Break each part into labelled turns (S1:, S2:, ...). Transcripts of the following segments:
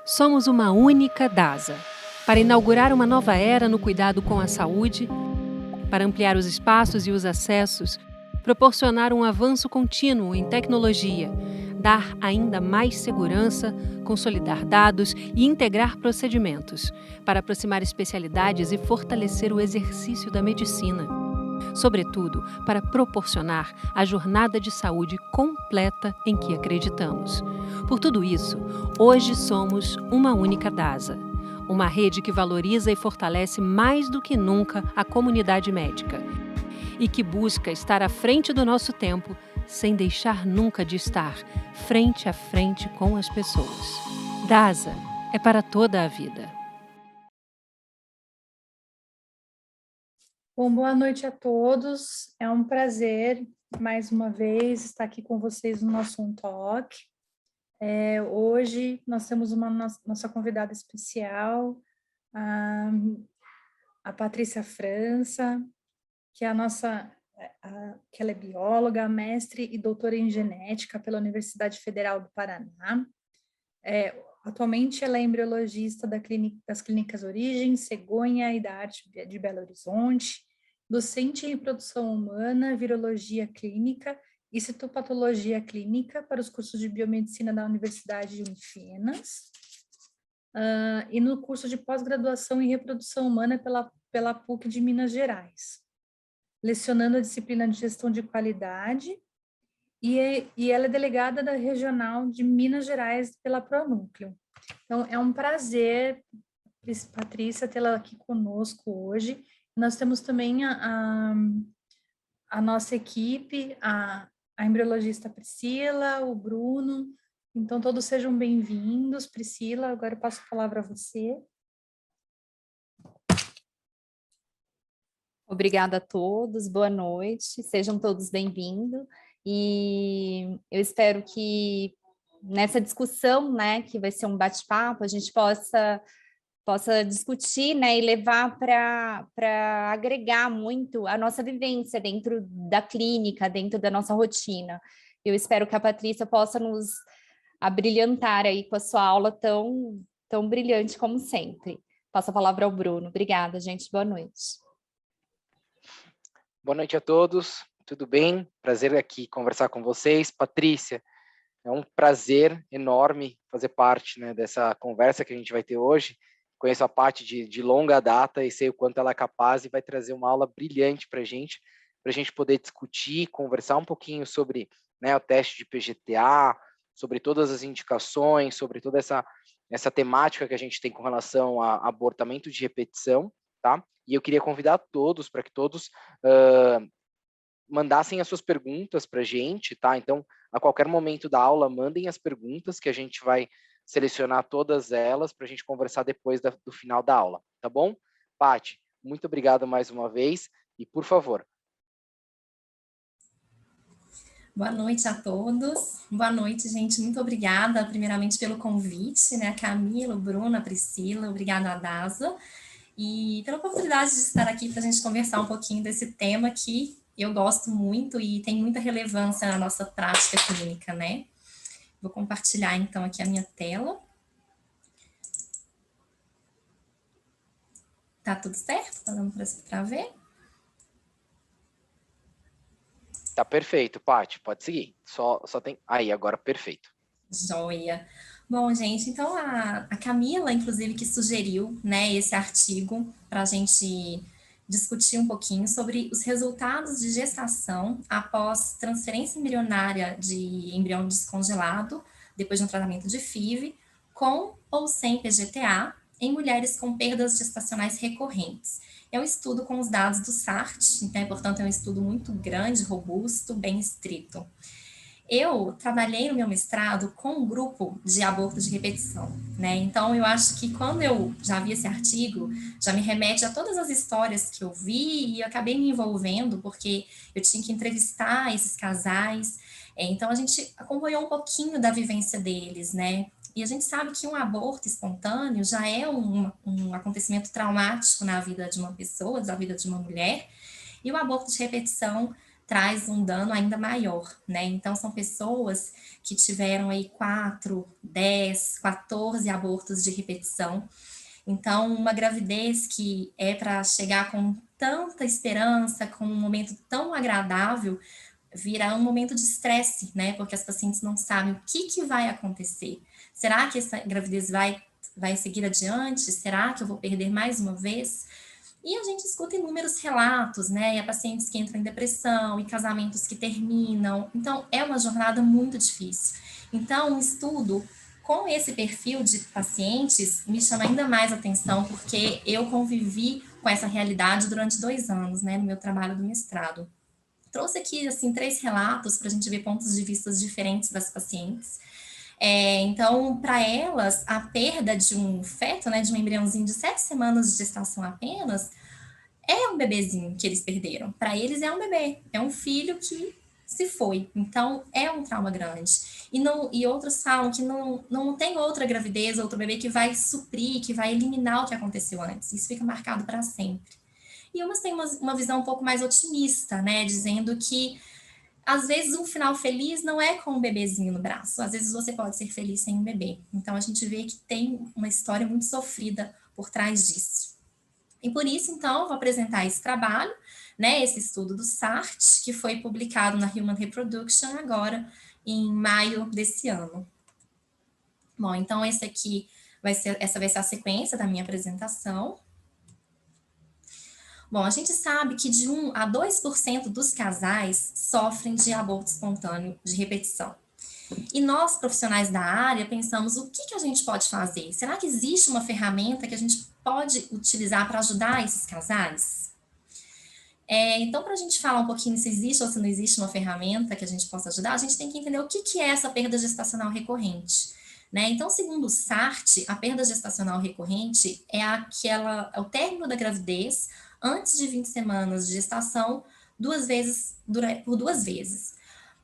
S1: Somos uma única DASA. Para inaugurar uma nova era no cuidado com a saúde, para ampliar os espaços e os acessos, proporcionar um avanço contínuo em tecnologia, dar ainda mais segurança, consolidar dados e integrar procedimentos, para aproximar especialidades e fortalecer o exercício da medicina. Sobretudo, para proporcionar a jornada de saúde completa em que acreditamos. Por tudo isso, hoje somos uma única DASA, uma rede que valoriza e fortalece mais do que nunca a comunidade médica e que busca estar à frente do nosso tempo, sem deixar nunca de estar frente a frente com as pessoas. DASA é para toda a vida.
S2: Bom, boa noite a todos. É um prazer, mais uma vez, estar aqui com vocês no nosso Talk. Hoje nós temos uma nossa convidada especial, a Patrícia França, que é que ela é bióloga, mestre e doutora em genética pela Universidade Federal do Paraná. Atualmente ela é embriologista das clínicas Origens, Cegonha e da Arte de Belo Horizonte, docente em reprodução humana, virologia clínica e citopatologia clínica para os cursos de biomedicina da Universidade de Unifenas, e no curso de pós-graduação em reprodução humana pela PUC de Minas Gerais, lecionando a disciplina de gestão de qualidade, e ela é delegada da Regional de Minas Gerais pela Pronúcleo. Então, é um prazer, Patrícia, tê-la aqui conosco hoje. Nós temos também a nossa equipe, a embriologista Priscila, o Bruno. Então, todos sejam bem-vindos. Priscila, agora eu passo a palavra a você.
S3: Obrigada a todos, boa noite, sejam todos bem-vindos. E eu espero que nessa discussão, né, que vai ser um bate-papo, a gente possa discutir, né, e levar para agregar muito a nossa vivência dentro da clínica, dentro da nossa rotina. Eu espero que a Patrícia possa nos abrilhantar aí com a sua aula tão brilhante como sempre. Passo a palavra ao Bruno. Obrigada, gente. Boa noite.
S4: Boa noite a todos. Tudo bem? Prazer aqui conversar com vocês. Patrícia, é um prazer enorme fazer parte, né, dessa conversa que a gente vai ter hoje. Conheço a Paty de longa data e sei o quanto ela é capaz e vai trazer uma aula brilhante para a gente poder discutir, conversar um pouquinho sobre, né, o teste de PGTA, sobre todas as indicações, sobre toda essa temática que a gente tem com relação a abortamento de repetição, tá? E eu queria convidar todos para que todos mandassem as suas perguntas para a gente, tá? Então, a qualquer momento da aula, mandem as perguntas que a gente vai selecionar todas elas para a gente conversar depois do final da aula, tá bom? Paty, muito obrigado mais uma vez e, por favor.
S5: Boa noite a todos. Boa noite, gente. Muito obrigada, primeiramente, pelo convite, né? A Camila, o Bruno, a Priscila, obrigada a Dasa. E pela oportunidade de estar aqui para a gente conversar um pouquinho desse tema que eu gosto muito e tem muita relevância na nossa prática clínica, né? Vou compartilhar, então, aqui a minha tela. Tá tudo certo? Tá dando para ver?
S4: Tá perfeito, Paty, pode seguir. Só tem... Aí, agora perfeito.
S5: Joia. Bom, gente, então a Camila, inclusive, que sugeriu, né, esse artigo para a gente discutir um pouquinho sobre os resultados de gestação após transferência embrionária de embrião descongelado, depois de um tratamento de FIV, com ou sem PGTA, em mulheres com perdas gestacionais recorrentes. É um estudo com os dados do SART, então, portanto, é um estudo muito grande, robusto, bem estrito. Eu trabalhei no meu mestrado com um grupo de aborto de repetição, né? Então, eu acho que quando eu já vi esse artigo, já me remete a todas as histórias que eu vi e eu acabei me envolvendo, porque eu tinha que entrevistar esses casais. Então, a gente acompanhou um pouquinho da vivência deles, né? E a gente sabe que um aborto espontâneo já é um acontecimento traumático na vida de uma pessoa, na vida de uma mulher, e o aborto de repetição traz um dano ainda maior, né? Então, são pessoas que tiveram aí 4, 10, 14 abortos de repetição. Então, uma gravidez que é para chegar com tanta esperança, com um momento tão agradável, vira um momento de estresse, né? Porque as pacientes não sabem o que vai acontecer. Será que essa gravidez vai seguir adiante? Será que eu vou perder mais uma vez? E a gente escuta inúmeros relatos, né? E há pacientes que entram em depressão, e casamentos que terminam. Então, é uma jornada muito difícil. Então, um estudo com esse perfil de pacientes me chama ainda mais atenção, porque eu convivi com essa realidade durante 2 anos, né? No meu trabalho do mestrado. Trouxe aqui, assim, 3 relatos para a gente ver pontos de vista diferentes das pacientes. Então, para elas, a perda de um feto, né, de um embriãozinho de 7 semanas de gestação apenas, é um bebezinho que eles perderam. Para eles é um bebê, é um filho que se foi. Então, é um trauma grande. E outros falam que não tem outra gravidez, outro bebê que vai suprir, que vai eliminar o que aconteceu antes. Isso fica marcado para sempre. E umas têm uma visão um pouco mais otimista, né, dizendo que às vezes um final feliz não é com um bebezinho no braço, às vezes você pode ser feliz sem um bebê. Então a gente vê que tem uma história muito sofrida por trás disso. E por isso, então, eu vou apresentar esse trabalho, né, esse estudo do SART, que foi publicado na Human Reproduction agora em maio desse ano. Bom, então essa vai ser a sequência da minha apresentação. Bom, a gente sabe que de 1 a 2% dos casais sofrem de aborto espontâneo de repetição. E nós, profissionais da área, pensamos o que a gente pode fazer? Será que existe uma ferramenta que a gente pode utilizar para ajudar esses casais? Então, para a gente falar um pouquinho se existe ou se não existe uma ferramenta que a gente possa ajudar, a gente tem que entender o que é essa perda gestacional recorrente. Né? Então, segundo o SART, a perda gestacional recorrente é o término da gravidez antes de 20 semanas de gestação, por 2 vezes.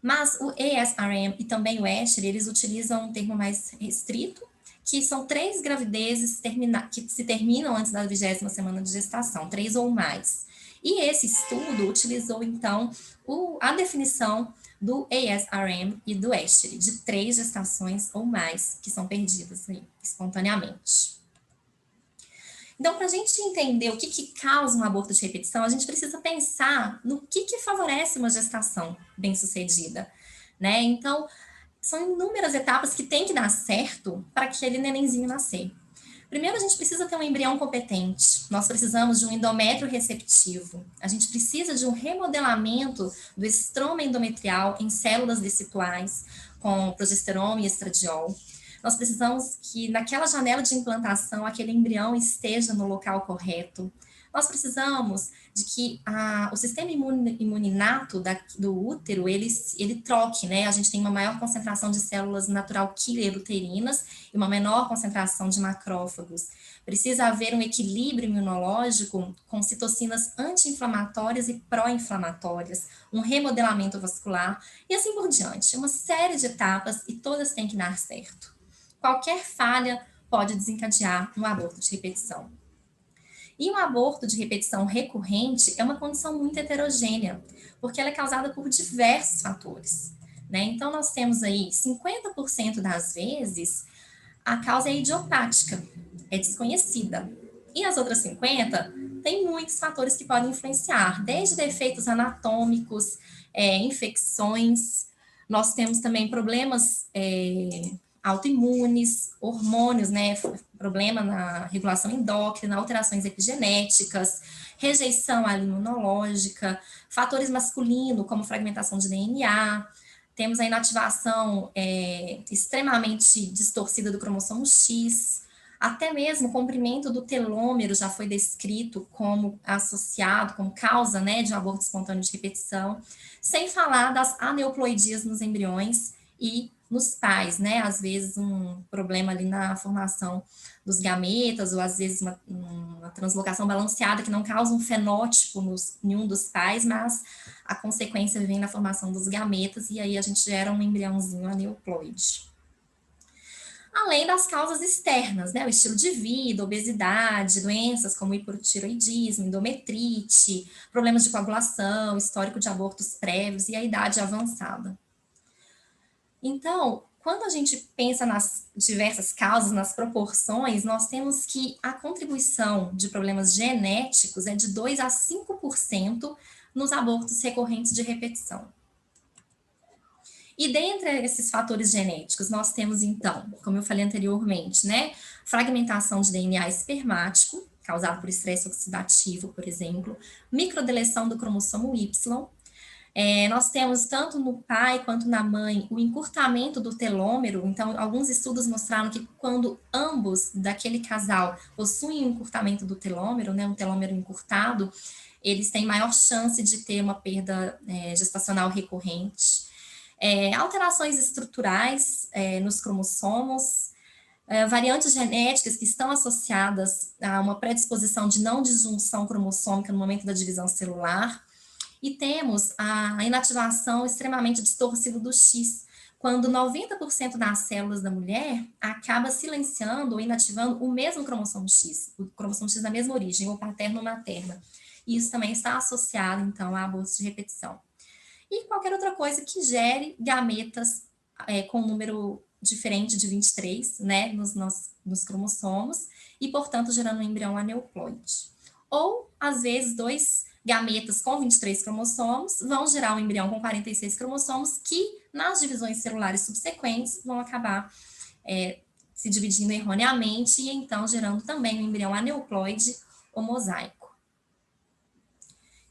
S5: Mas o ASRM e também o ESHRE, eles utilizam um termo mais restrito, que são 3 gravidezes que se terminam antes da 20ª semana de gestação, 3 ou mais. E esse estudo utilizou, então, a definição do ASRM e do ESHRE, de 3 gestações ou mais que são perdidas espontaneamente. Então, para a gente entender o que causa um aborto de repetição, a gente precisa pensar no que favorece uma gestação bem-sucedida, né? Então, são inúmeras etapas que tem que dar certo para aquele nenenzinho nascer. Primeiro, a gente precisa ter um embrião competente. Nós precisamos de um endométrio receptivo. A gente precisa de um remodelamento do estroma endometrial em células decipituais, com progesterona e estradiol. Nós precisamos que naquela janela de implantação aquele embrião esteja no local correto. Nós precisamos de que o sistema imuninato do útero, ele troque, né? A gente tem uma maior concentração de células natural killer uterinas e uma menor concentração de macrófagos. Precisa haver um equilíbrio imunológico com citocinas anti-inflamatórias e pró-inflamatórias, um remodelamento vascular e assim por diante. Uma série de etapas e todas têm que dar certo. Qualquer falha pode desencadear um aborto de repetição. E o aborto de repetição recorrente é uma condição muito heterogênea, porque ela é causada por diversos fatores, né? Então, nós temos aí 50% das vezes a causa é idiopática, é desconhecida. E as outras 50% tem muitos fatores que podem influenciar, desde defeitos anatômicos, infecções. Nós temos também problemas autoimunes, hormônios, né, problema na regulação endócrina, alterações epigenéticas, rejeição à imunológica, fatores masculinos, como fragmentação de DNA, temos a inativação extremamente distorcida do cromossomo X, até mesmo o comprimento do telômero já foi descrito como associado, como causa, né, de um aborto espontâneo de repetição, sem falar das aneuploidias nos embriões e nos pais, né, às vezes um problema ali na formação dos gametas, ou às vezes uma translocação balanceada que não causa um fenótipo em um dos pais, mas a consequência vem na formação dos gametas, e aí a gente gera um embriãozinho aneuploide. além das causas externas, né? O estilo de vida, obesidade, doenças como hipotireoidismo, endometrite, problemas de coagulação, histórico de abortos prévios e a idade avançada. Então, quando a gente pensa nas diversas causas, nas proporções, nós temos que a contribuição de problemas genéticos é de 2 a 5% nos abortos recorrentes de repetição. E dentre esses fatores genéticos, nós temos, então, como eu falei anteriormente, né, fragmentação de DNA espermático, causado por estresse oxidativo, por exemplo, microdeleção do cromossomo Y. Nós temos, tanto no pai quanto na mãe, o encurtamento do telômero. Então, alguns estudos mostraram que quando ambos daquele casal possuem um encurtamento do telômero, né, um telômero encurtado, eles têm maior chance de ter uma perda gestacional recorrente. Alterações estruturais nos cromossomos, variantes genéticas que estão associadas a uma predisposição de não disjunção cromossômica no momento da divisão celular, e temos a inativação extremamente distorcida do X, quando 90% das células da mulher acaba silenciando ou inativando o mesmo cromossomo X, o cromossomo X da mesma origem, ou paterno ou materna. E isso também está associado, então, a abortos de repetição. E qualquer outra coisa que gere gametas com um número diferente de 23, né, nos cromossomos, e, portanto, gerando um embrião aneuploide. Ou, às vezes, 2 gametas com 23 cromossomos vão gerar um embrião com 46 cromossomos que, nas divisões celulares subsequentes, vão acabar se dividindo erroneamente e, então, gerando também um embrião aneuploide ou mosaico.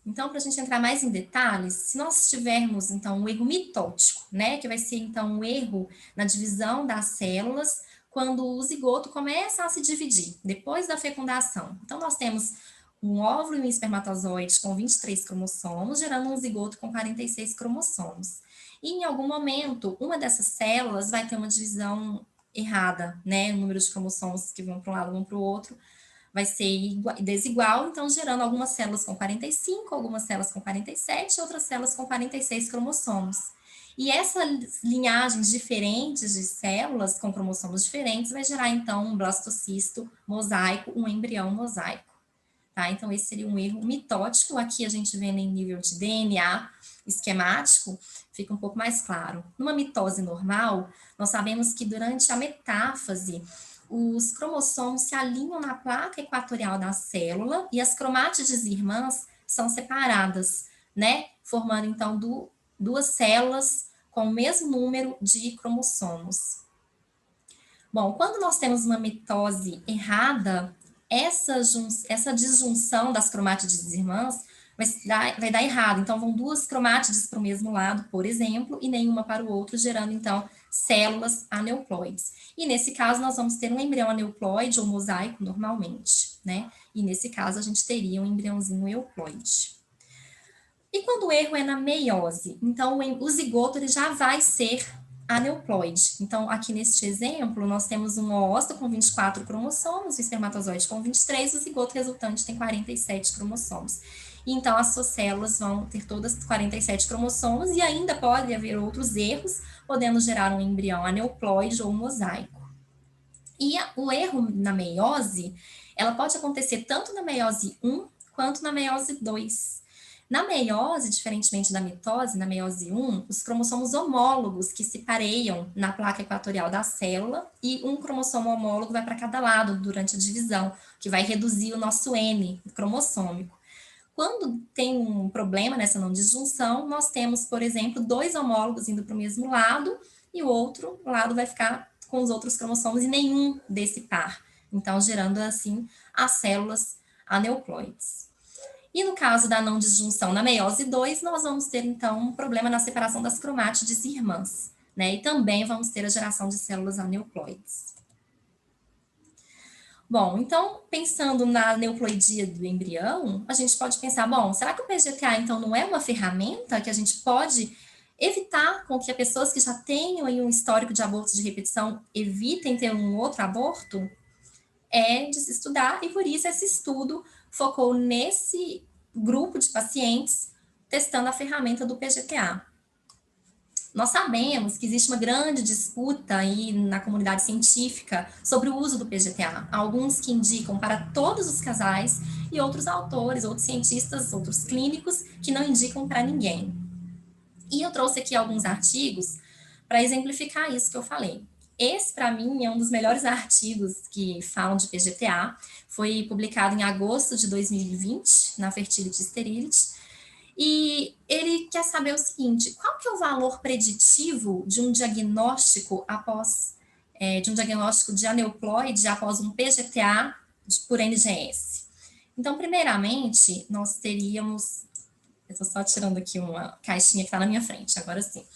S5: Então, para a gente entrar mais em detalhes, se nós tivermos, então, um erro mitótico, né, que vai ser, então, um erro na divisão das células, quando o zigoto começa a se dividir, depois da fecundação. Então, nós temos um óvulo e um espermatozoide com 23 cromossomos, gerando um zigoto com 46 cromossomos. E, em algum momento, uma dessas células vai ter uma divisão errada, né, o número de cromossomos que vão para um lado, vão para o outro, vai ser desigual, então gerando algumas células com 45, algumas células com 47, outras células com 46 cromossomos. E essas linhagens diferentes de células com cromossomos diferentes vai gerar, então, um blastocisto mosaico, um embrião mosaico. Tá? Então, esse seria um erro mitótico. Aqui a gente vê em nível de DNA esquemático, fica um pouco mais claro. Numa mitose normal, nós sabemos que durante a metáfase, os cromossomos se alinham na placa equatorial da célula e as cromátides irmãs são separadas, né? Formando, então, duas células com o mesmo número de cromossomos. Bom, quando nós temos uma mitose errada, essa disjunção das cromátides irmãs vai dar errado. Então, vão 2 cromátides para o mesmo lado, por exemplo, e nenhuma para o outro, gerando, então, células aneuploides. E, nesse caso, nós vamos ter um embrião aneuploide ou mosaico normalmente, né? E, nesse caso, a gente teria um embriãozinho euploide. E quando o erro é na meiose? Então, o zigoto ele já vai ser aneuploide. Então, aqui neste exemplo, nós temos um óvulo com 24 cromossomos, o espermatozoide com 23, o zigoto resultante tem 47 cromossomos. E, então, as suas células vão ter todas 47 cromossomos e ainda pode haver outros erros, podendo gerar um embrião aneuploide ou mosaico. E o erro na meiose, ela pode acontecer tanto na meiose 1 quanto na meiose 2. Na meiose, diferentemente da mitose, na meiose 1, os cromossomos homólogos que se pareiam na placa equatorial da célula e um cromossomo homólogo vai para cada lado durante a divisão, que vai reduzir o nosso N cromossômico. Quando tem um problema nessa não disjunção, nós temos, por exemplo, 2 homólogos indo para o mesmo lado e o outro lado vai ficar com os outros cromossomos e nenhum desse par. Então, gerando, assim, as células aneuploides. E no caso da não disjunção na meiose 2, nós vamos ter, então, um problema na separação das cromátides irmãs, né? E também vamos ter a geração de células aneuploides. Bom, então, pensando na aneuploidia do embrião, a gente pode pensar, bom, será que o PGTA, então, não é uma ferramenta que a gente pode evitar com que as pessoas que já tenham aí um histórico de abortos de repetição evitem ter um outro aborto? É de se estudar, e por isso esse estudo focou nesse grupo de pacientes testando a ferramenta do PGTA. Nós sabemos que existe uma grande disputa aí na comunidade científica sobre o uso do PGTA. Há alguns que indicam para todos os casais e outros autores, outros cientistas, outros clínicos que não indicam para ninguém. E eu trouxe aqui alguns artigos para exemplificar isso que eu falei. Esse, para mim, é um dos melhores artigos que falam de PGTA. Foi publicado em agosto de 2020, na Fertility e Sterility. E ele quer saber o seguinte: qual que é o valor preditivo de um diagnóstico de um diagnóstico de aneuploide após um PGTA por NGS? Então, primeiramente, nós teríamos... Eu estou só tirando aqui uma caixinha que está na minha frente, agora sim.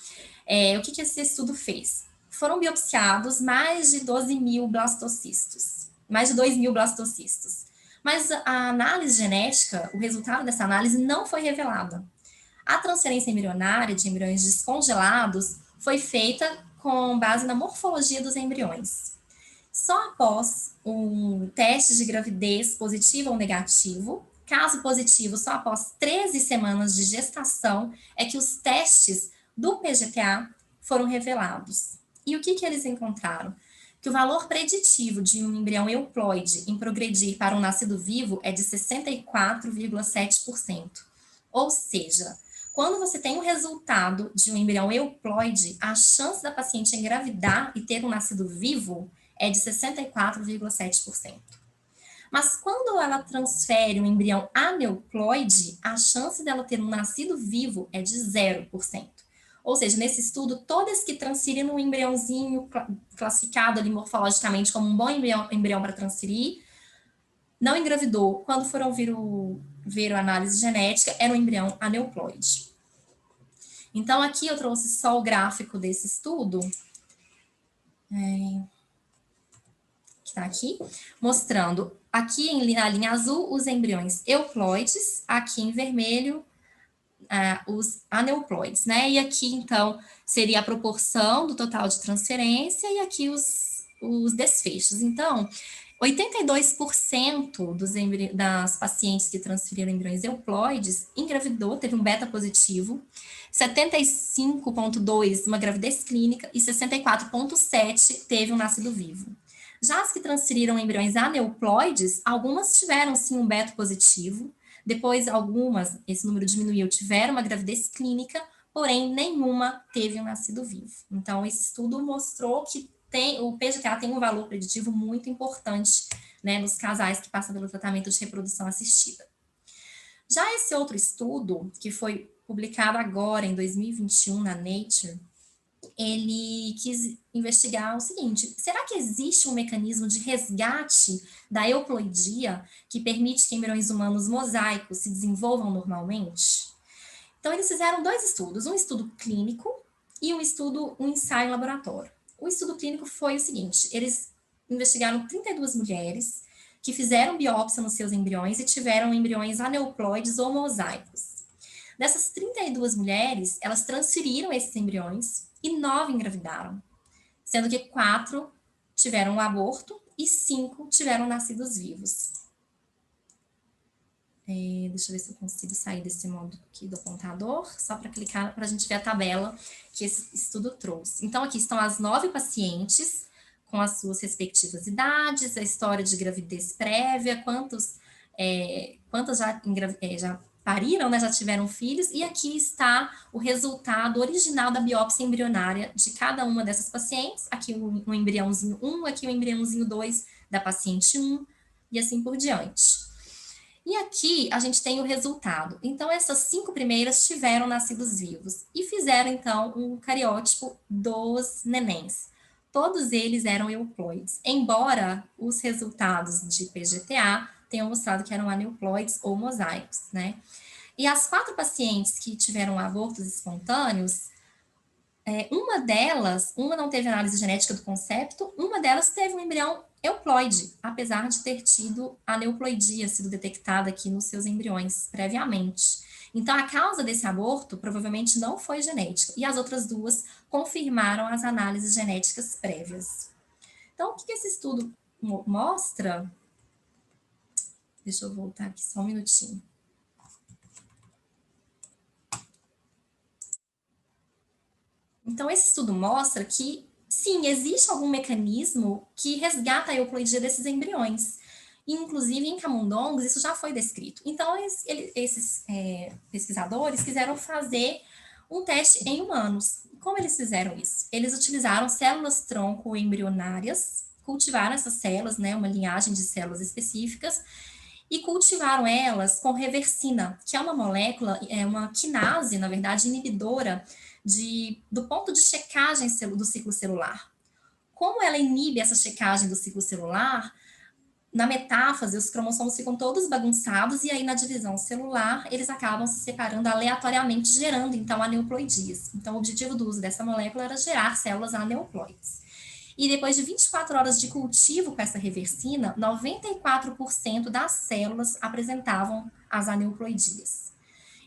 S5: O que esse estudo fez? Foram biopsiados mais de 12 mil blastocistos, mais de 2 mil blastocistos. Mas a análise genética, o resultado dessa análise não foi revelada. A transferência embrionária de embriões descongelados foi feita com base na morfologia dos embriões. Só após um teste de gravidez positivo ou negativo, caso positivo, só após 13 semanas de gestação, é que os testes do PGTA foram revelados. E o que eles encontraram? Que o valor preditivo de um embrião euploide em progredir para um nascido vivo é de 64,7%. Ou seja, quando você tem o resultado de um embrião euploide, a chance da paciente engravidar e ter um nascido vivo é de 64,7%. Mas quando ela transfere um embrião aneuploide, a chance dela ter um nascido vivo é de 0%. Ou seja, nesse estudo, todas que transferiram um embriãozinho classificado ali morfologicamente como um bom embrião para transferir, não engravidou. Quando foram ver a análise genética, era um embrião aneuploide. Então, aqui eu trouxe só o gráfico desse estudo, que está aqui, mostrando aqui na linha azul os embriões euploides, aqui em vermelho os aneuploides, né? E aqui, então, seria a proporção do total de transferência e aqui os desfechos. Então, 82% das pacientes que transferiram embriões euploides engravidou, teve um beta positivo, 75,2% uma gravidez clínica e 64,7% teve um nascido vivo. Já as que transferiram embriões aneuploides, algumas tiveram sim um beta positivo, depois algumas, esse número diminuiu, tiveram uma gravidez clínica, porém nenhuma teve um nascido vivo. Então, esse estudo mostrou que o PGTA tem um valor preditivo muito importante, né, nos casais que passam pelo tratamento de reprodução assistida. Já esse outro estudo, que foi publicado agora em 2021 na Nature, ele quis investigar o seguinte: será que existe um mecanismo de resgate da euploidia que permite que embriões humanos mosaicos se desenvolvam normalmente? Então, eles fizeram dois estudos, um estudo clínico e um ensaio em laboratório. O estudo clínico foi o seguinte: eles investigaram 32 mulheres que fizeram biópsia nos seus embriões e tiveram embriões aneuploides ou mosaicos. Dessas 32 mulheres, elas transferiram esses embriões e 9 engravidaram, sendo que 4 tiveram um aborto e 5 tiveram nascidos vivos. Deixa eu ver se eu consigo sair desse modo aqui do apontador, só para clicar, para a gente ver a tabela que esse estudo trouxe. Então, aqui estão as 9 pacientes, com as suas respectivas idades, a história de gravidez prévia, quantas já pariram, né, já tiveram filhos, e aqui está o resultado original da biópsia embrionária de cada uma dessas pacientes, aqui um embriãozinho 1, aqui um embriãozinho 2 da paciente 1, e assim por diante. E aqui a gente tem o resultado. Então, essas 5 primeiras tiveram nascidos vivos e fizeram, então, um cariótipo dos nenéns. Todos eles eram euploides, embora os resultados de PGTA tenham mostrado que eram aneuploides ou mosaicos, né? E as 4 pacientes que tiveram abortos espontâneos, uma não teve análise genética do concepto, uma delas teve um embrião euploide, apesar de ter tido aneuploidia sido detectada aqui nos seus embriões previamente. Então, a causa desse aborto provavelmente não foi genética, e as outras 2 confirmaram as análises genéticas prévias. Então, o que esse estudo mostra? Deixa eu voltar aqui só um minutinho. Então, esse estudo mostra que, sim, existe algum mecanismo que resgata a euploidia desses embriões. Inclusive, em camundongos, isso já foi descrito. Então, esses pesquisadores quiseram fazer um teste em humanos. Como eles fizeram isso? Eles utilizaram células-tronco embrionárias, cultivaram essas células, né, uma linhagem de células específicas, e cultivaram elas com reversina, que é uma molécula, é uma quinase, na verdade, inibidora do ponto de checagem do ciclo celular. Como ela inibe essa checagem do ciclo celular, na metáfase, os cromossomos ficam todos bagunçados e aí na divisão celular eles acabam se separando aleatoriamente, gerando então aneuploidias. Então o objetivo do uso dessa molécula era gerar células aneuploides. E depois de 24 horas de cultivo com essa reversina, 94% das células apresentavam as aneuploidias.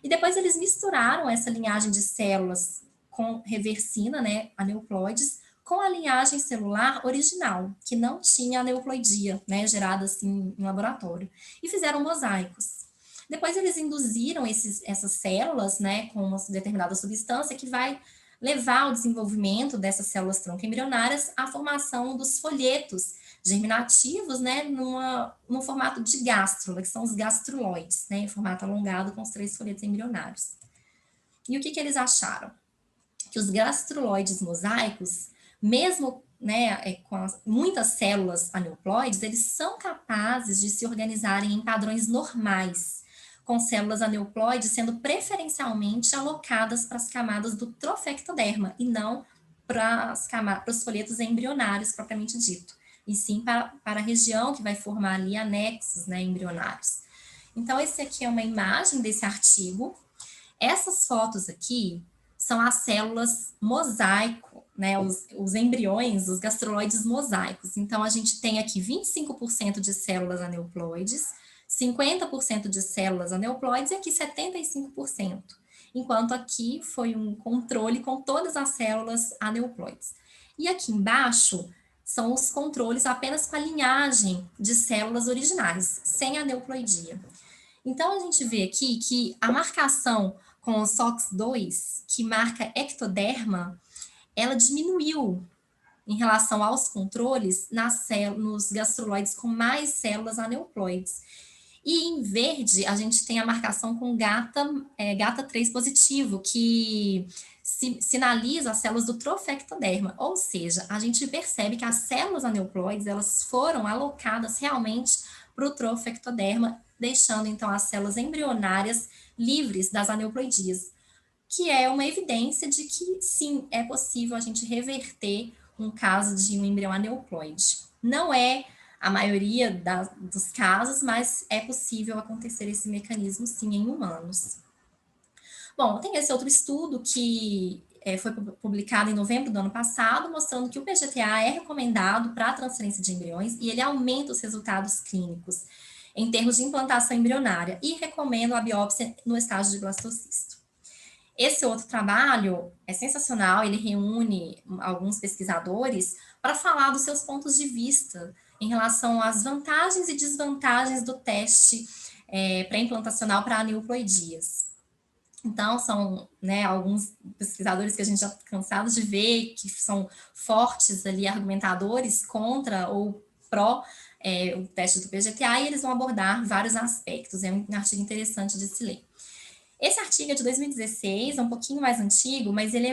S5: E depois eles misturaram essa linhagem de células com reversina, né, aneuploides, com a linhagem celular original, que não tinha aneuploidia, né, gerada assim em laboratório, e fizeram mosaicos. Depois eles induziram essas células, né, com uma determinada substância que vai levar ao desenvolvimento dessas células tronco embrionárias à formação dos folhetos germinativos, né, no formato de gástrula, que são os gastruloides, né, em formato alongado com os 3 folhetos embrionários. E o que eles acharam? Que os gastruloides mosaicos, mesmo, né, com muitas células aneuploides, eles são capazes de se organizarem em padrões normais, com células aneuploides sendo preferencialmente alocadas para as camadas do trofectoderma e não para os folhetos embrionários propriamente dito, e sim para a região que vai formar ali anexos, né, embrionários. Então, esse aqui é uma imagem desse artigo. Essas fotos aqui são as células mosaico, né, os embriões, os gastruloides mosaicos. Então, a gente tem aqui 25% de células aneuploides, 50% de células aneuploides e aqui 75%. Enquanto aqui foi um controle com todas as células aneuploides. E aqui embaixo são os controles apenas com a linhagem de células originais, sem aneuploidia. Então, a gente vê aqui que a marcação com o SOX2, que marca ectoderma, ela diminuiu em relação aos controles nos gastruloides com mais células aneuploides. E em verde, a gente tem a marcação com GATA3 positivo, que sinaliza as células do trofectoderma, ou seja, a gente percebe que as células aneuploides, elas foram alocadas realmente para o trofectoderma, deixando então as células embrionárias livres das aneuploidias, que é uma evidência de que sim, é possível a gente reverter um caso de um embrião aneuploide. Não é a maioria dos casos, mas é possível acontecer esse mecanismo sim em humanos. Bom, tem esse outro estudo que foi publicado em novembro do ano passado, mostrando que o PGTA é recomendado para a transferência de embriões e ele aumenta os resultados clínicos em termos de implantação embrionária e recomenda a biópsia no estágio de blastocisto. Esse outro trabalho é sensacional, ele reúne alguns pesquisadores para falar dos seus pontos de vista em relação às vantagens e desvantagens do teste pré-implantacional para aneuploidias. Então, são, né, alguns pesquisadores que a gente já está cansado de ver, que são fortes ali, argumentadores contra ou pró o teste do PGTA, e eles vão abordar vários aspectos. É um artigo interessante de se ler. Esse artigo é de 2016, é um pouquinho mais antigo, mas ele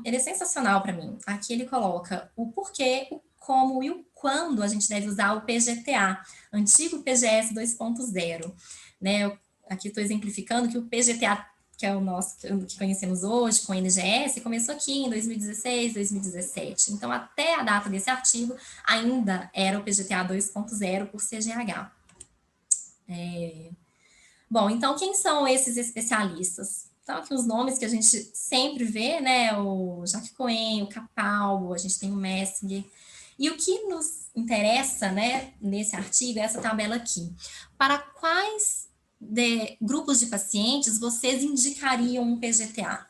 S5: é sensacional para mim. Aqui ele coloca o porquê, o como e o quando a gente deve usar o PGTA, antigo PGS 2.0. Né? Aqui estou exemplificando que o PGTA, que é o nosso que conhecemos hoje, com o NGS, começou aqui em 2016, 2017. Então, até a data desse artigo, ainda era o PGTA 2.0 por CGH. Bom, então, quem são esses especialistas? Então, aqui os nomes que a gente sempre vê, né? O Jacques Cohen, o Capalbo, a gente tem o Messinger. E o que nos interessa, né, nesse artigo é essa tabela aqui. Para quais grupos de pacientes vocês indicariam um PGTA?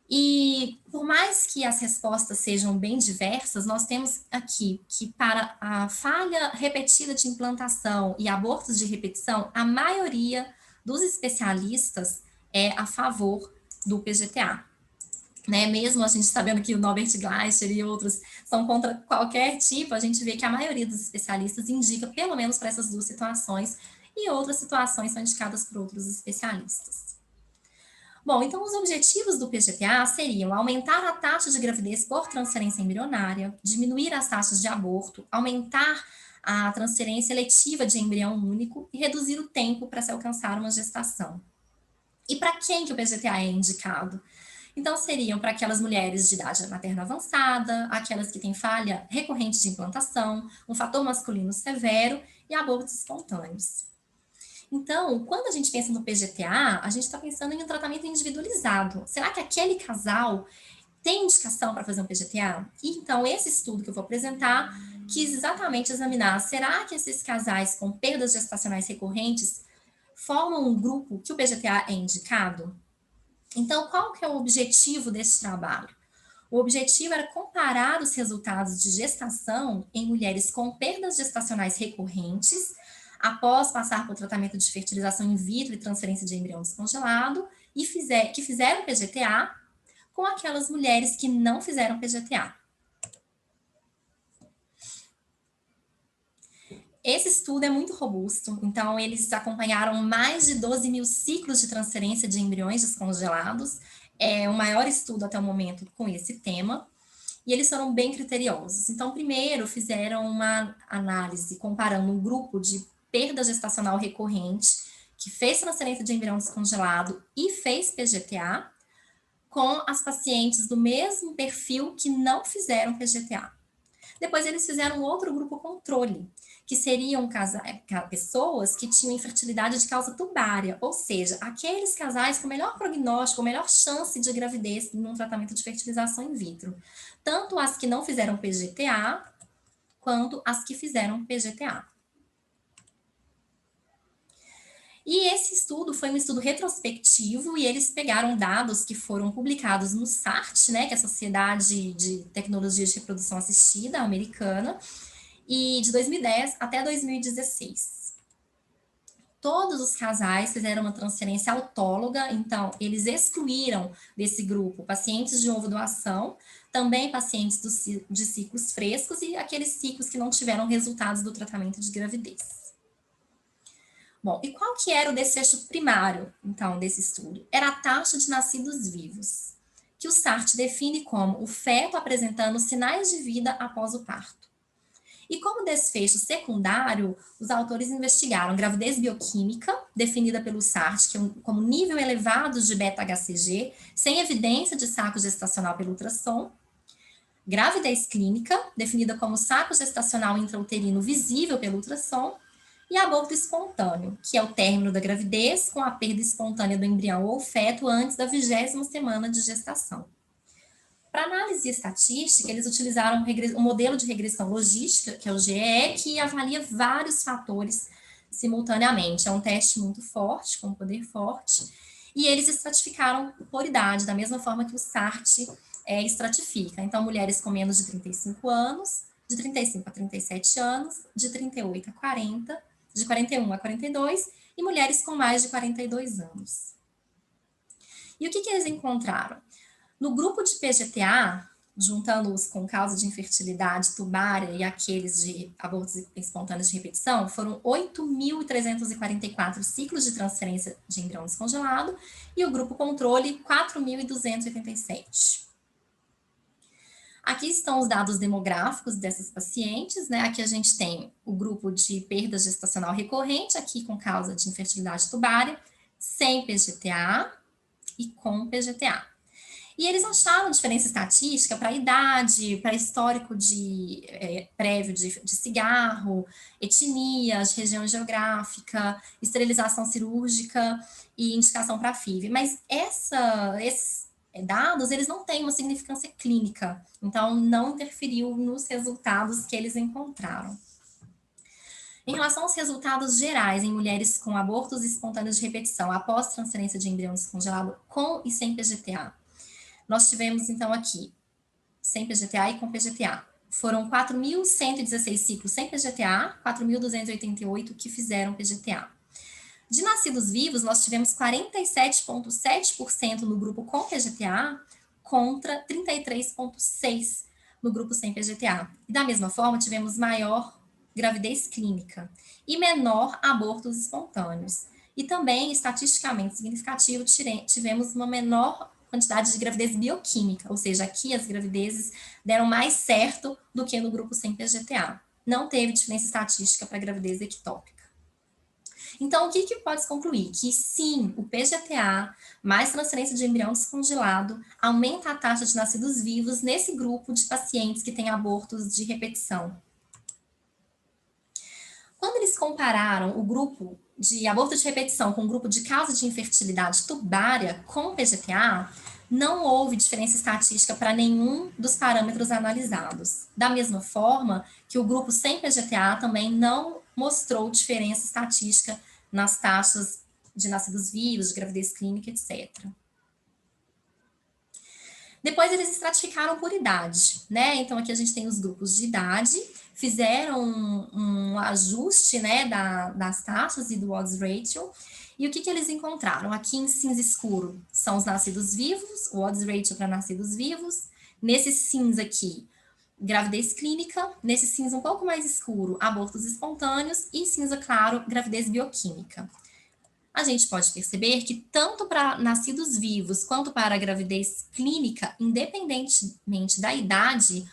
S5: E por mais que as respostas sejam bem diversas, nós temos aqui que para a falha repetida de implantação e abortos de repetição, a maioria dos especialistas é a favor do PGTA. né? Mesmo a gente sabendo que o Norbert Gleicher e outros são contra qualquer tipo, a gente vê que a maioria dos especialistas indica pelo menos para essas duas situações, e outras situações são indicadas por outros especialistas. Bom, então os objetivos do PGTA seriam aumentar a taxa de gravidez por transferência embrionária, diminuir as taxas de aborto, aumentar a transferência eletiva de embrião único e reduzir o tempo para se alcançar uma gestação. E para quem que o PGTA é indicado? Então, seriam para aquelas mulheres de idade materna avançada, aquelas que têm falha recorrente de implantação, um fator masculino severo e abortos espontâneos. Então, quando a gente pensa no PGTA, a gente está pensando em um tratamento individualizado. Será que aquele casal tem indicação para fazer um PGTA? E, então, esse estudo que eu vou apresentar quis exatamente examinar, será que esses casais com perdas gestacionais recorrentes formam um grupo que o PGTA é indicado? Então, qual que é o objetivo desse trabalho? O objetivo era comparar os resultados de gestação em mulheres com perdas gestacionais recorrentes, após passar por tratamento de fertilização in vitro e transferência de embrião descongelado, e que fizeram PGTA, com aquelas mulheres que não fizeram PGTA. Esse estudo é muito robusto, então eles acompanharam mais de 12 mil ciclos de transferência de embriões descongelados, é o maior estudo até o momento com esse tema, e eles foram bem criteriosos. Então, primeiro, fizeram uma análise comparando um grupo de perda gestacional recorrente, que fez transferência de embrião descongelado e fez PGTA, com as pacientes do mesmo perfil que não fizeram PGTA. Depois, eles fizeram outro grupo controle, que seriam pessoas que tinham infertilidade de causa tubária, ou seja, aqueles casais com melhor prognóstico, melhor chance de gravidez num tratamento de fertilização in vitro. Tanto as que não fizeram PGTA, quanto as que fizeram PGTA. E esse estudo foi um estudo retrospectivo e eles pegaram dados que foram publicados no SART, né, que é a Sociedade de Tecnologia de Reprodução Assistida americana, e de 2010 até 2016. Todos os casais fizeram uma transferência autóloga, então eles excluíram desse grupo pacientes de ovo-doação, também pacientes de ciclos frescos e aqueles ciclos que não tiveram resultados do tratamento de gravidez. Bom, e qual que era o desfecho primário, então, desse estudo? Era a taxa de nascidos vivos, que o SART define como o feto apresentando sinais de vida após o parto. E como desfecho secundário, os autores investigaram gravidez bioquímica, definida pelo SART como nível elevado de beta-HCG, sem evidência de saco gestacional pelo ultrassom, gravidez clínica, definida como saco gestacional intrauterino visível pelo ultrassom, e aborto espontâneo, que é o término da gravidez com a perda espontânea do embrião ou feto antes da 20ª semana de gestação. Para análise estatística, eles utilizaram um modelo de regressão logística, que é o GEE, que avalia vários fatores simultaneamente. É um teste muito forte, com poder forte, e eles estratificaram por idade, da mesma forma que o SART estratifica. Então, mulheres com menos de 35 anos, de 35 a 37 anos, de 38 a 40, de 41 a 42, e mulheres com mais de 42 anos. E o que eles encontraram? No grupo de PGTA, juntando-os com causa de infertilidade tubária e aqueles de abortos espontâneos de repetição, foram 8.344 ciclos de transferência de embrião descongelado e o grupo controle, 4.287. Aqui estão os dados demográficos dessas pacientes, né? Aqui a gente tem o grupo de perda gestacional recorrente, aqui com causa de infertilidade tubária, sem PGTA e com PGTA. E eles acharam diferença estatística para idade, para histórico prévio de cigarro, etnia, de região geográfica, esterilização cirúrgica e indicação para FIV. Mas esses dados, eles não têm uma significância clínica, então não interferiu nos resultados que eles encontraram. Em relação aos resultados gerais em mulheres com abortos espontâneos de repetição após transferência de embrião descongelado com e sem PGTA, nós tivemos, então, aqui, sem PGTA e com PGTA. Foram 4.116 ciclos sem PGTA, 4.288 que fizeram PGTA. De nascidos vivos, nós tivemos 47,7% no grupo com PGTA, contra 33,6% no grupo sem PGTA. E da mesma forma, tivemos maior gravidez clínica e menor abortos espontâneos. E também, estatisticamente significativo, tivemos uma menor quantidade de gravidez bioquímica, ou seja, aqui as gravidezes deram mais certo do que no grupo sem PGTA. Não teve diferença estatística para gravidez ectópica. Então, o que pode se concluir? Que sim, o PGTA, mais transferência de embrião descongelado, aumenta a taxa de nascidos vivos nesse grupo de pacientes que têm abortos de repetição. Quando eles compararam o grupo de aborto de repetição com o grupo de causa de infertilidade tubária com PGTA, não houve diferença estatística para nenhum dos parâmetros analisados. Da mesma forma que o grupo sem PGTA também não mostrou diferença estatística nas taxas de nascidos vivos, de gravidez clínica, etc. Depois eles estratificaram por idade, né? Então aqui a gente tem os grupos de idade, fizeram um ajuste, né, das taxas e do odds ratio. E o que eles encontraram? Aqui em cinza escuro são os nascidos vivos, o odds ratio para nascidos vivos. Nesse cinza aqui, gravidez clínica. Nesse cinza um pouco mais escuro, abortos espontâneos. E cinza claro, gravidez bioquímica. A gente pode perceber que tanto para nascidos vivos quanto para a gravidez clínica, independentemente da idade,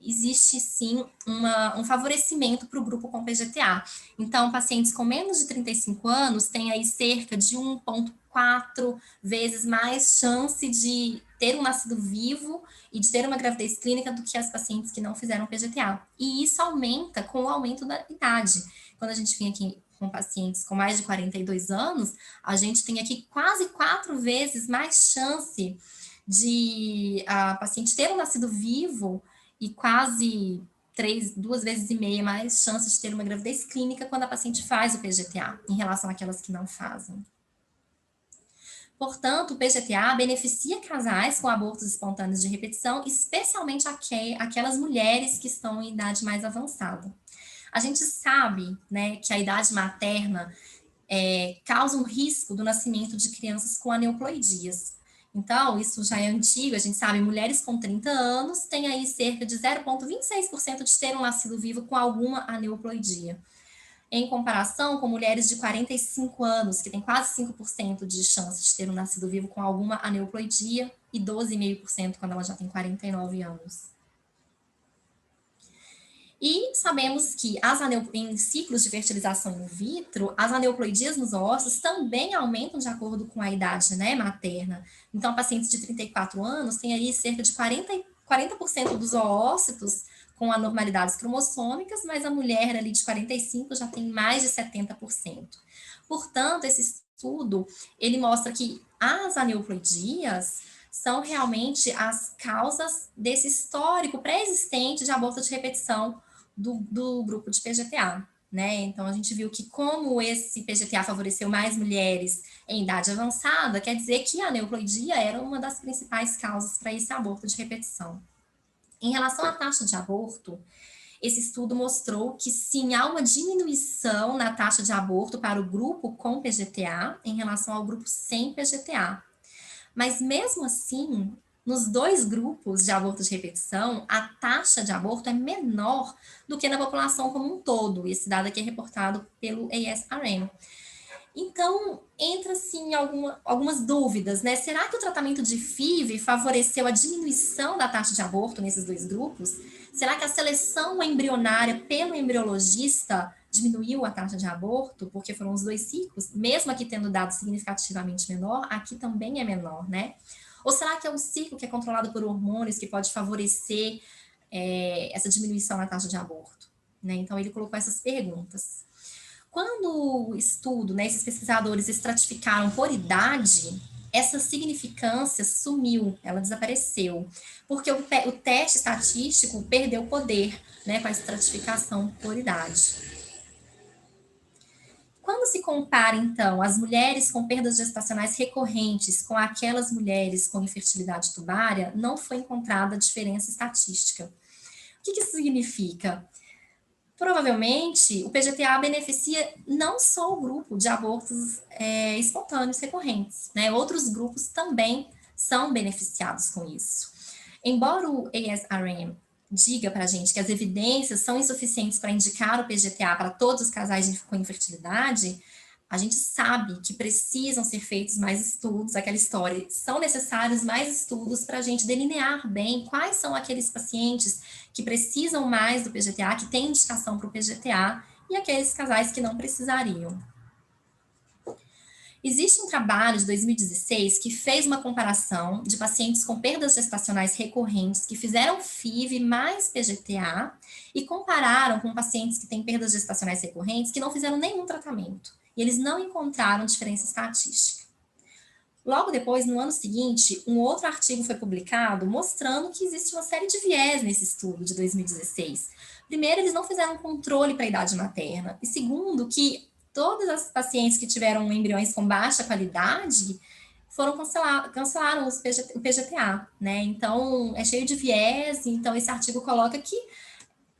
S5: existe sim um favorecimento para o grupo com PGTA. Então, pacientes com menos de 35 anos têm aí cerca de 1,4 vezes mais chance de ter um nascido vivo e de ter uma gravidez clínica do que as pacientes que não fizeram PGTA. E isso aumenta com o aumento da idade. Quando a gente vem aqui com pacientes com mais de 42 anos, a gente tem aqui quase 4 vezes mais chance de a paciente ter um nascido vivo e quase 2,5 vezes mais chances de ter uma gravidez clínica quando a paciente faz o PGTA, em relação àquelas que não fazem. Portanto, o PGTA beneficia casais com abortos espontâneos de repetição, especialmente aquelas mulheres que estão em idade mais avançada. A gente sabe, né, que a idade materna causa um risco do nascimento de crianças com aneuploidias. Então, isso já é antigo, a gente sabe, mulheres com 30 anos têm aí cerca de 0,26% de ter um nascido vivo com alguma aneuploidia. Em comparação com mulheres de 45 anos, que têm quase 5% de chance de ter um nascido vivo com alguma aneuploidia e 12,5% quando ela já tem 49 anos. E sabemos que em ciclos de fertilização in vitro, as aneuploidias nos oócitos também aumentam de acordo com a idade, né, materna. Então, pacientes de 34 anos têm aí cerca de 40% dos oócitos com anormalidades cromossômicas, mas a mulher ali de 45 já tem mais de 70%. Portanto, esse estudo, ele mostra que as aneuploidias são realmente as causas desse histórico pré-existente de aborto de repetição do grupo de PGTA, né? Então, a gente viu que como esse PGTA favoreceu mais mulheres em idade avançada, quer dizer que a aneuploidia era uma das principais causas para esse aborto de repetição. Em relação à taxa de aborto, esse estudo mostrou que sim, há uma diminuição na taxa de aborto para o grupo com PGTA em relação ao grupo sem PGTA. Mas mesmo assim, nos dois grupos de aborto de repetição, a taxa de aborto é menor do que na população como um todo. Esse dado aqui é reportado pelo ASRM. Então, entra assim algumas dúvidas, né? Será que o tratamento de FIV favoreceu a diminuição da taxa de aborto nesses dois grupos? Será que a seleção embrionária pelo embriologista diminuiu a taxa de aborto? Porque foram os dois ciclos, mesmo aqui tendo dado significativamente menor, aqui também é menor, né? Ou será que é um ciclo que é controlado por hormônios que pode favorecer essa diminuição na taxa de aborto? Né? Então, ele colocou essas perguntas. Quando o estudo, né, esses pesquisadores estratificaram por idade, essa significância sumiu, ela desapareceu, porque o teste estatístico perdeu poder, né, com a estratificação por idade. Quando se compara, então, as mulheres com perdas gestacionais recorrentes com aquelas mulheres com infertilidade tubária, não foi encontrada diferença estatística. O que isso significa? Provavelmente, o PGTA beneficia não só o grupo de abortos espontâneos recorrentes, né? Outros grupos também são beneficiados com isso. Embora o ASRM diga para a gente que as evidências são insuficientes para indicar o PGTA para todos os casais com infertilidade, a gente sabe que precisam ser feitos mais estudos, aquela história, são necessários mais estudos para a gente delinear bem quais são aqueles pacientes que precisam mais do PGTA, que têm indicação para o PGTA, e aqueles casais que não precisariam. Existe um trabalho de 2016 que fez uma comparação de pacientes com perdas gestacionais recorrentes que fizeram FIV mais PGTA e compararam com pacientes que têm perdas gestacionais recorrentes que não fizeram nenhum tratamento. E eles não encontraram diferença estatística. Logo depois, no ano seguinte, um outro artigo foi publicado mostrando que existe uma série de viés nesse estudo de 2016. Primeiro, eles não fizeram controle para a idade materna. E segundo, que todas as pacientes que tiveram embriões com baixa qualidade foram cancelaram o PGTA, né? Então, é cheio de viés, então esse artigo coloca que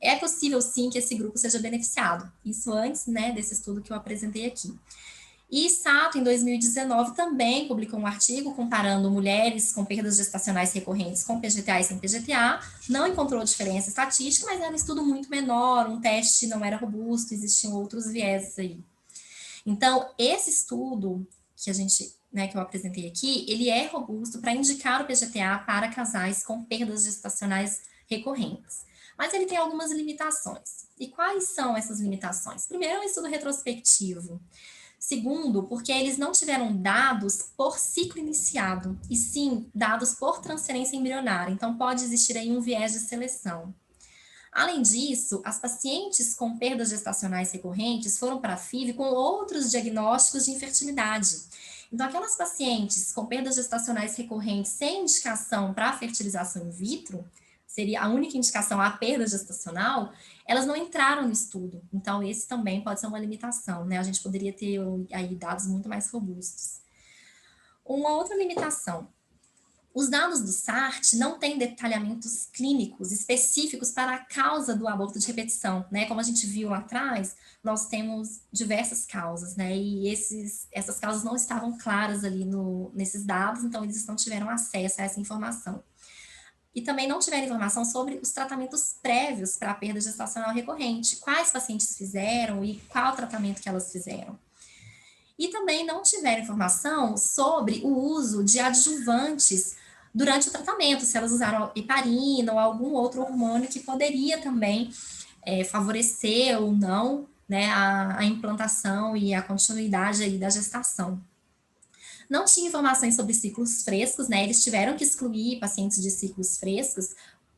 S5: é possível, sim, que esse grupo seja beneficiado. Isso antes, né, desse estudo que eu apresentei aqui. E Sato, em 2019, também publicou um artigo comparando mulheres com perdas gestacionais recorrentes com PGTA e sem PGTA. Não encontrou diferença estatística, mas era um estudo muito menor, um teste não era robusto, existiam outros viéses aí. Então, esse estudo que a gente, né, que eu apresentei aqui, ele é robusto para indicar o PGTA para casais com perdas gestacionais recorrentes. Mas ele tem algumas limitações. E quais são essas limitações? Primeiro, é um estudo retrospectivo. Segundo, porque eles não tiveram dados por ciclo iniciado, e sim dados por transferência embrionária. Então, pode existir aí um viés de seleção. Além disso, as pacientes com perdas gestacionais recorrentes foram para a FIV com outros diagnósticos de infertilidade. Então, aquelas pacientes com perdas gestacionais recorrentes sem indicação para fertilização in vitro, seria a única indicação a perda gestacional, elas não entraram no estudo. Então, esse também pode ser uma limitação, né? A gente poderia ter aí dados muito mais robustos. Uma outra limitação. Os dados do SART não têm detalhamentos clínicos específicos para a causa do aborto de repetição, né? Como a gente viu lá atrás, nós temos diversas causas, né? E essas causas não estavam claras ali nesses dados, então eles não tiveram acesso a essa informação. E também não tiveram informação sobre os tratamentos prévios para a perda gestacional recorrente, quais pacientes fizeram e qual tratamento que elas fizeram. E também não tiveram informação sobre o uso de adjuvantes durante o tratamento, se elas usaram heparina ou algum outro hormônio que poderia também favorecer ou não, né, a implantação e a continuidade aí da gestação. Não tinha informações sobre ciclos frescos, né? Eles tiveram que excluir pacientes de ciclos frescos,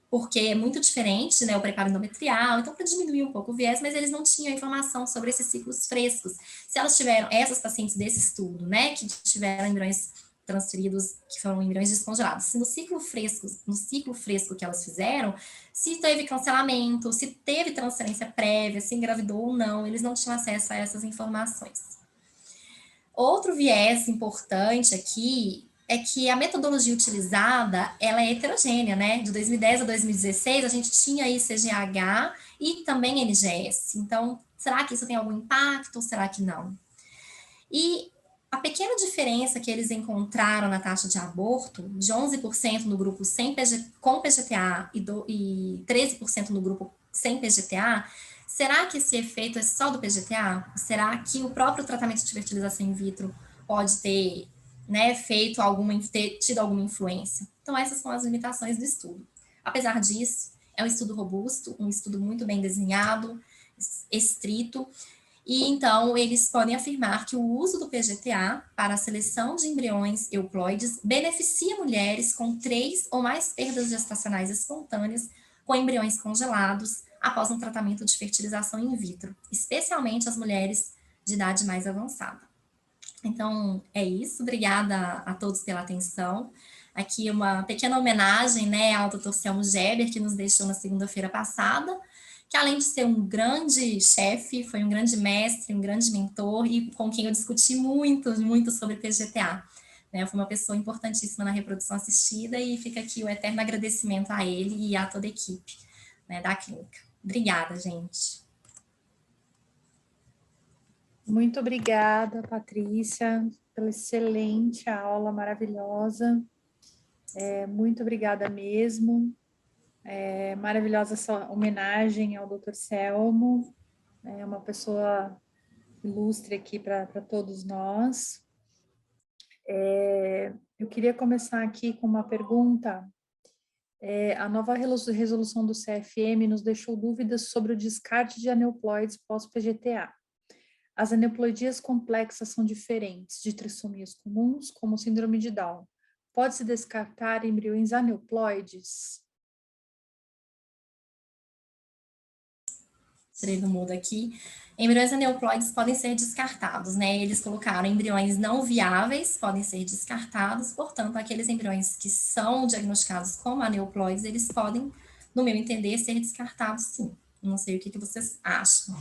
S5: porque é muito diferente, né, o preparo endometrial, então para diminuir um pouco o viés, mas eles não tinham informação sobre esses ciclos frescos. Se elas tiveram, essas pacientes desse estudo, né, que tiveram embriões transferidos, que foram embriões descongelados, se no ciclo fresco que elas fizeram, se teve cancelamento, se teve transferência prévia, se engravidou ou não, eles não tinham acesso a essas informações. Outro viés importante aqui é que a metodologia utilizada, ela é heterogênea, né? De 2010 a 2016, a gente tinha aí CGH e também NGS. Então, será que isso tem algum impacto ou será que não? E a pequena diferença que eles encontraram na taxa de aborto, de 11% no grupo com PGTA e 13% no grupo sem PGTA, será que esse efeito é só do PGTA? Será que o próprio tratamento de fertilização in vitro pode ter, né, ter tido alguma influência? Então, essas são as limitações do estudo. Apesar disso, é um estudo robusto, um estudo muito bem desenhado, estrito, e então eles podem afirmar que o uso do PGTA para a seleção de embriões euploides beneficia mulheres com 3 ou mais perdas gestacionais espontâneas com embriões congelados após um tratamento de fertilização in vitro, especialmente as mulheres de idade mais avançada. Então, é isso. Obrigada a todos pela atenção. Aqui uma pequena homenagem, né, ao Dr. Selmo Geber, que nos deixou na segunda-feira passada, que além de ser um grande chefe, foi um grande mestre, um grande mentor e com quem eu discuti muito sobre PGTA. Né, foi uma pessoa importantíssima na reprodução assistida e fica aqui o eterno agradecimento a ele e a toda a equipe, né, da clínica. Obrigada, gente.
S2: Muito obrigada, Patrícia, pela excelente aula, maravilhosa. Muito obrigada mesmo. Maravilhosa essa homenagem ao Dr. Selmo, é uma pessoa ilustre aqui para todos nós. Eu queria começar aqui com uma pergunta. A nova resolução do CFM nos deixou dúvidas sobre o descarte de aneuploides pós-PGTA. As aneuploidias complexas são diferentes de trissomias comuns, como síndrome de Down. Pode-se descartar embriões aneuploides?
S5: Tirei do mudo aqui. Embriões aneuploides podem ser descartados, né? Eles colocaram embriões não viáveis, podem ser descartados, portanto, aqueles embriões que são diagnosticados como aneuploides, eles podem, no meu entender, ser descartados, sim. Não sei o que vocês acham.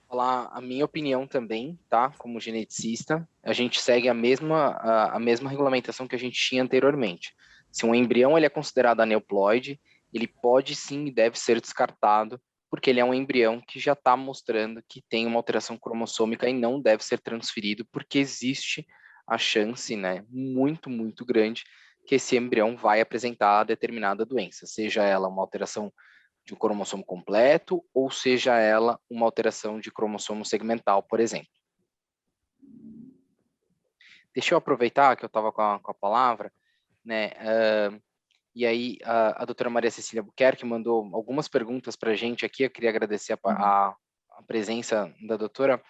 S4: Vou falar a minha opinião também, tá? Como geneticista, a gente segue a mesma regulamentação que a gente tinha anteriormente. Se um embrião ele é considerado aneuploide, ele pode sim e deve ser descartado, porque ele é um embrião que já está mostrando que tem uma alteração cromossômica e não deve ser transferido, porque existe a chance, né, muito, muito grande, que esse embrião vai apresentar determinada doença, seja ela uma alteração de um cromossomo completo, ou seja ela uma alteração de cromossomo segmental, por exemplo. Deixa eu aproveitar que eu estava com a palavra, né, e aí a doutora Maria Cecília Buquerque mandou algumas perguntas para a gente aqui, eu queria agradecer a presença da doutora,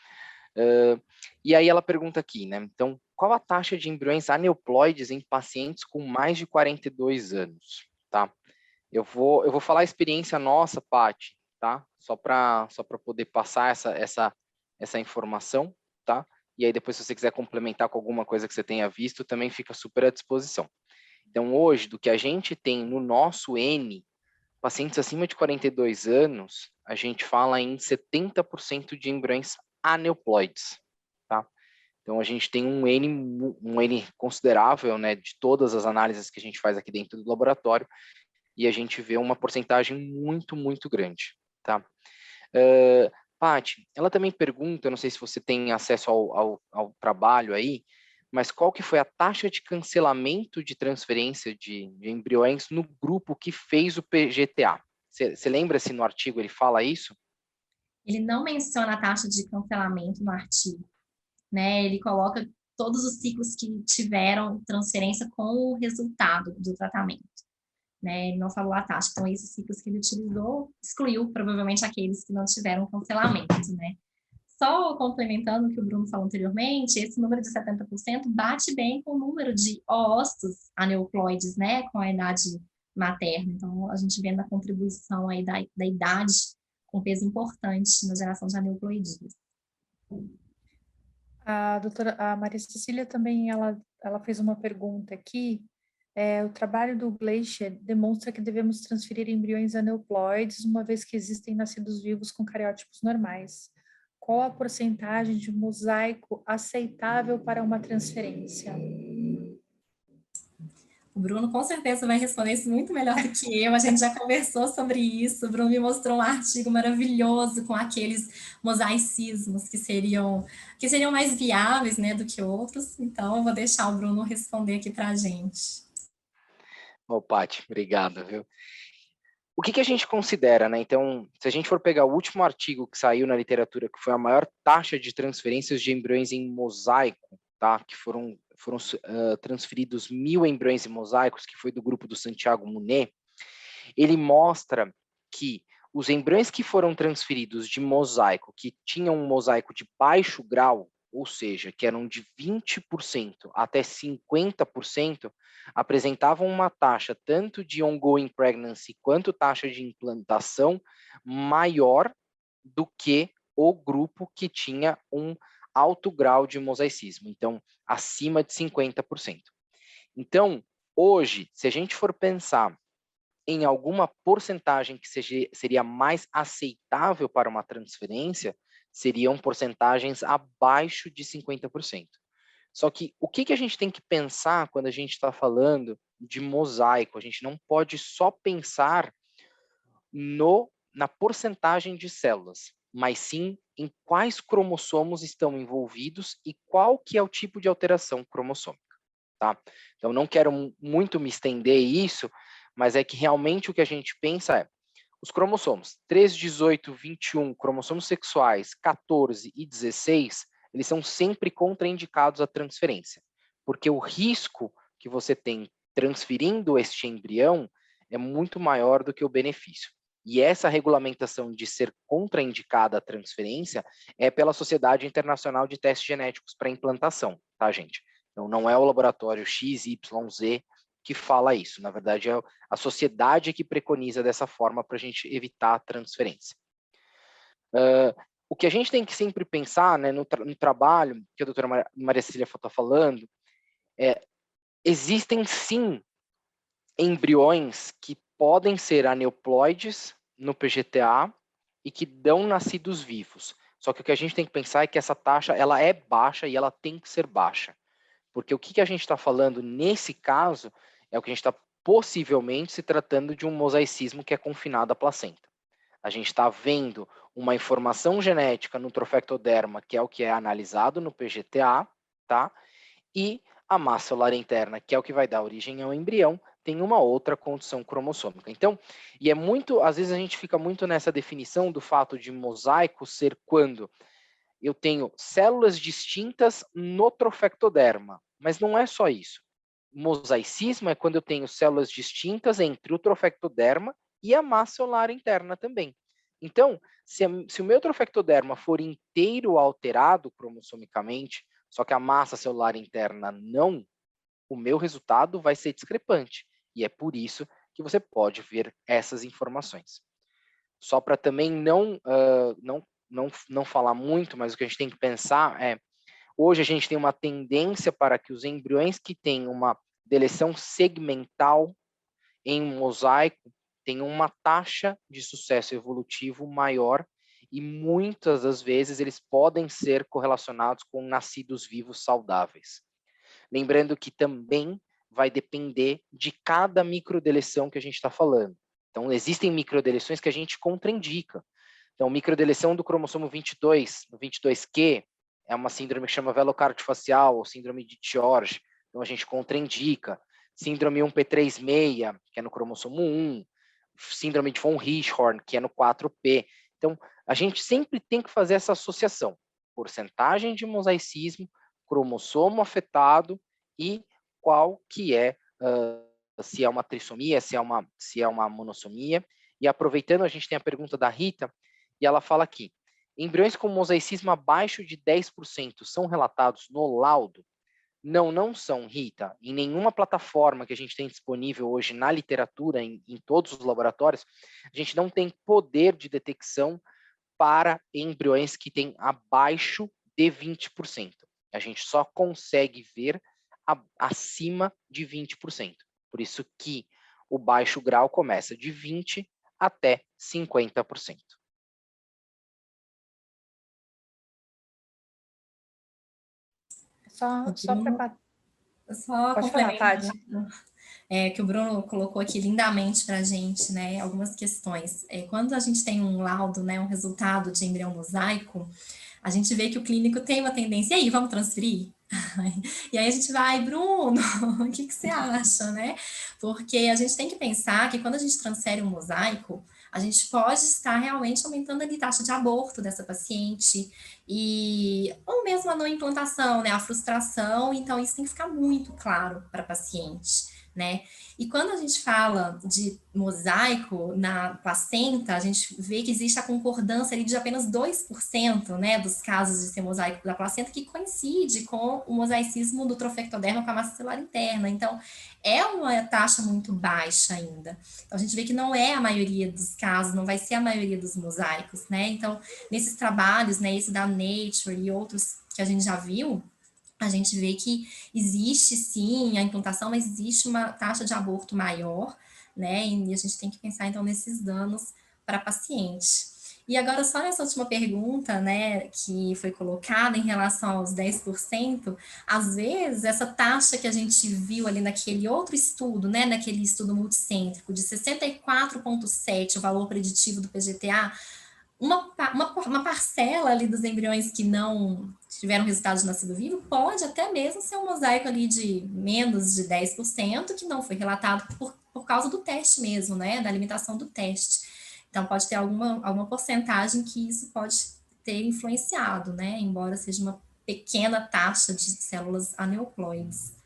S4: e aí ela pergunta aqui, né, então, qual a taxa de embriões aneuploides em pacientes com mais de 42 anos, tá? Eu vou falar a experiência nossa, Paty, tá? Só para poder passar essa informação, tá? E aí depois, se você quiser complementar com alguma coisa que você tenha visto, também fica super à disposição. Então, hoje, do que a gente tem no nosso N, pacientes acima de 42 anos, a gente fala em 70% de embriões aneuploides, tá? Então, a gente tem um N considerável, né, de todas as análises que a gente faz aqui dentro do laboratório, e a gente vê uma porcentagem muito, muito grande, tá? Paty, ela também pergunta, não sei se você tem acesso ao trabalho aí, mas qual que foi a taxa de cancelamento de transferência de embriões no grupo que fez o PGTA? Você lembra se no artigo ele fala isso?
S5: Ele não menciona a taxa de cancelamento no artigo, né? Ele coloca todos os ciclos que tiveram transferência com o resultado do tratamento, né? Ele não falou a taxa. Então, esses ciclos que ele utilizou, excluiu provavelmente aqueles que não tiveram cancelamento, né? Só complementando o que o Bruno falou anteriormente, esse número de 70% bate bem com o número de ócitos aneuploides, né? Com a idade materna. Então, a gente vê na contribuição aí da idade com peso importante na geração de aneuploidias.
S2: A Maria Cecília também, ela fez uma pergunta aqui. O trabalho do Glacier demonstra que devemos transferir embriões aneuploides, uma vez que existem nascidos vivos com cariótipos normais. Qual a porcentagem de mosaico aceitável para uma transferência?
S5: O Bruno com certeza vai responder isso muito melhor do que eu. A gente já conversou sobre isso. O Bruno me mostrou um artigo maravilhoso com aqueles mosaicismos que seriam mais viáveis, né, do que outros. Então, eu vou deixar o Bruno responder aqui para a gente.
S4: Ô, Paty, obrigado, viu? O que a gente considera, né? Então, se a gente for pegar o último artigo que saiu na literatura, que foi a maior taxa de transferências de embriões em mosaico, tá? Que foram transferidos 1.000 embriões em mosaicos, que foi do grupo do Santiago Munet, ele mostra que os embriões que foram transferidos de mosaico, que tinham um mosaico de baixo grau, ou seja, que eram de 20% até 50%, apresentavam uma taxa tanto de ongoing pregnancy quanto taxa de implantação maior do que o grupo que tinha um alto grau de mosaicismo, então acima de 50%. Então, hoje, se a gente for pensar em alguma porcentagem que seria mais aceitável para uma transferência, seriam porcentagens abaixo de 50%. Só que o que a gente tem que pensar quando a gente está falando de mosaico? A gente não pode só pensar na porcentagem de células, mas sim em quais cromossomos estão envolvidos e qual que é o tipo de alteração cromossômica. tá? Então, não quero muito me estender isso, mas é que realmente o que a gente pensa é os cromossomos 13, 18, 21, cromossomos sexuais 14 e 16, eles são sempre contraindicados à transferência, porque o risco que você tem transferindo este embrião é muito maior do que o benefício. E essa regulamentação de ser contraindicada a transferência é pela Sociedade Internacional de Testes Genéticos para Implantação, tá, gente? Então, não é o laboratório XYZ que fala isso. Na verdade, é a sociedade que preconiza dessa forma para a gente evitar a transferência. O que a gente tem que sempre pensar, né, no trabalho que a doutora Maria Cecília está falando, existem sim embriões que podem ser aneuploides no PGTA e que dão nascidos vivos. Só que o que a gente tem que pensar é que essa taxa ela é baixa e ela tem que ser baixa. Porque o que a gente está falando nesse caso é o que a gente está possivelmente se tratando de um mosaicismo que é confinado à placenta. A gente está vendo uma informação genética no trofectoderma, que é o que é analisado no PGTA, tá? E a massa celular interna, que é o que vai dar origem ao embrião, tem uma outra condição cromossômica. Então, e é muito, às vezes a gente fica muito nessa definição do fato de mosaico ser quando eu tenho células distintas no trofectoderma, mas não é só isso. Mosaicismo é quando eu tenho células distintas entre o trofectoderma e a massa celular interna também. Então, se o meu trofectoderma for inteiro alterado cromossomicamente, só que a massa celular interna não, o meu resultado vai ser discrepante. E é por isso que você pode ver essas informações. Só para também não falar muito, mas o que a gente tem que pensar é, hoje a gente tem uma tendência para que os embriões que têm uma deleção segmental em um mosaico tenham uma taxa de sucesso evolutivo maior e muitas das vezes eles podem ser correlacionados com nascidos vivos saudáveis. Lembrando que também vai depender de cada microdeleção que a gente está falando. Então, existem microdeleções que a gente contraindica. Então, microdeleção do cromossomo 22, no 22q, é uma síndrome que chama velocardiofacial, ou síndrome de George, então a gente contraindica. Síndrome 1p36, que é no cromossomo 1, síndrome de von Hirschhorn, que é no 4p. Então, a gente sempre tem que fazer essa associação. Porcentagem de mosaicismo, cromossomo afetado e qual que é, se é uma trissomia, se é uma monossomia. E aproveitando, a gente tem a pergunta da Rita, e ela fala aqui, embriões com mosaicismo abaixo de 10% são relatados no laudo? Não são, Rita. Em nenhuma plataforma que a gente tem disponível hoje na literatura, em todos os laboratórios, a gente não tem poder de detecção para embriões que têm abaixo de 20%. A gente só consegue ver acima de 20%. Por isso que o baixo grau começa de 20% até 50%.
S2: Só
S5: complementar que o Bruno colocou aqui lindamente para a gente, né, algumas questões. Quando a gente tem um laudo, né, um resultado de embrião mosaico, a gente vê que o clínico tem uma tendência, e aí, vamos transferir? E aí a gente vai, Bruno, o que você acha, né? Porque a gente tem que pensar que quando a gente transfere um mosaico, a gente pode estar realmente aumentando a taxa de aborto dessa paciente, ou mesmo a não implantação, né, a frustração, então isso tem que ficar muito claro para a paciente, né? E quando a gente fala de mosaico na placenta, a gente vê que existe a concordância ali de apenas 2%, né, dos casos de ser mosaico da placenta, que coincide com o mosaicismo do trofectoderma com a massa celular interna. Então, é uma taxa muito baixa ainda. Então, a gente vê que não é a maioria dos casos, não vai ser a maioria dos mosaicos, né? Então, nesses trabalhos, né, esse da Nature e outros que a gente já viu, a gente vê que existe sim a implantação, mas existe uma taxa de aborto maior, né? E a gente tem que pensar então nesses danos para a paciente. E agora, só nessa última pergunta, né, que foi colocada em relação aos 10%, às vezes essa taxa que a gente viu ali naquele outro estudo, né, naquele estudo multicêntrico, de 64,7, o valor preditivo do PGTA, uma parcela ali dos embriões que não tiveram resultado de nascido vivo pode até mesmo ser um mosaico ali de menos de 10% que não foi relatado por causa do teste mesmo, né? Da limitação do teste. Então, pode ter alguma porcentagem que isso pode ter influenciado, né? Embora seja uma pequena taxa de células aneuploides.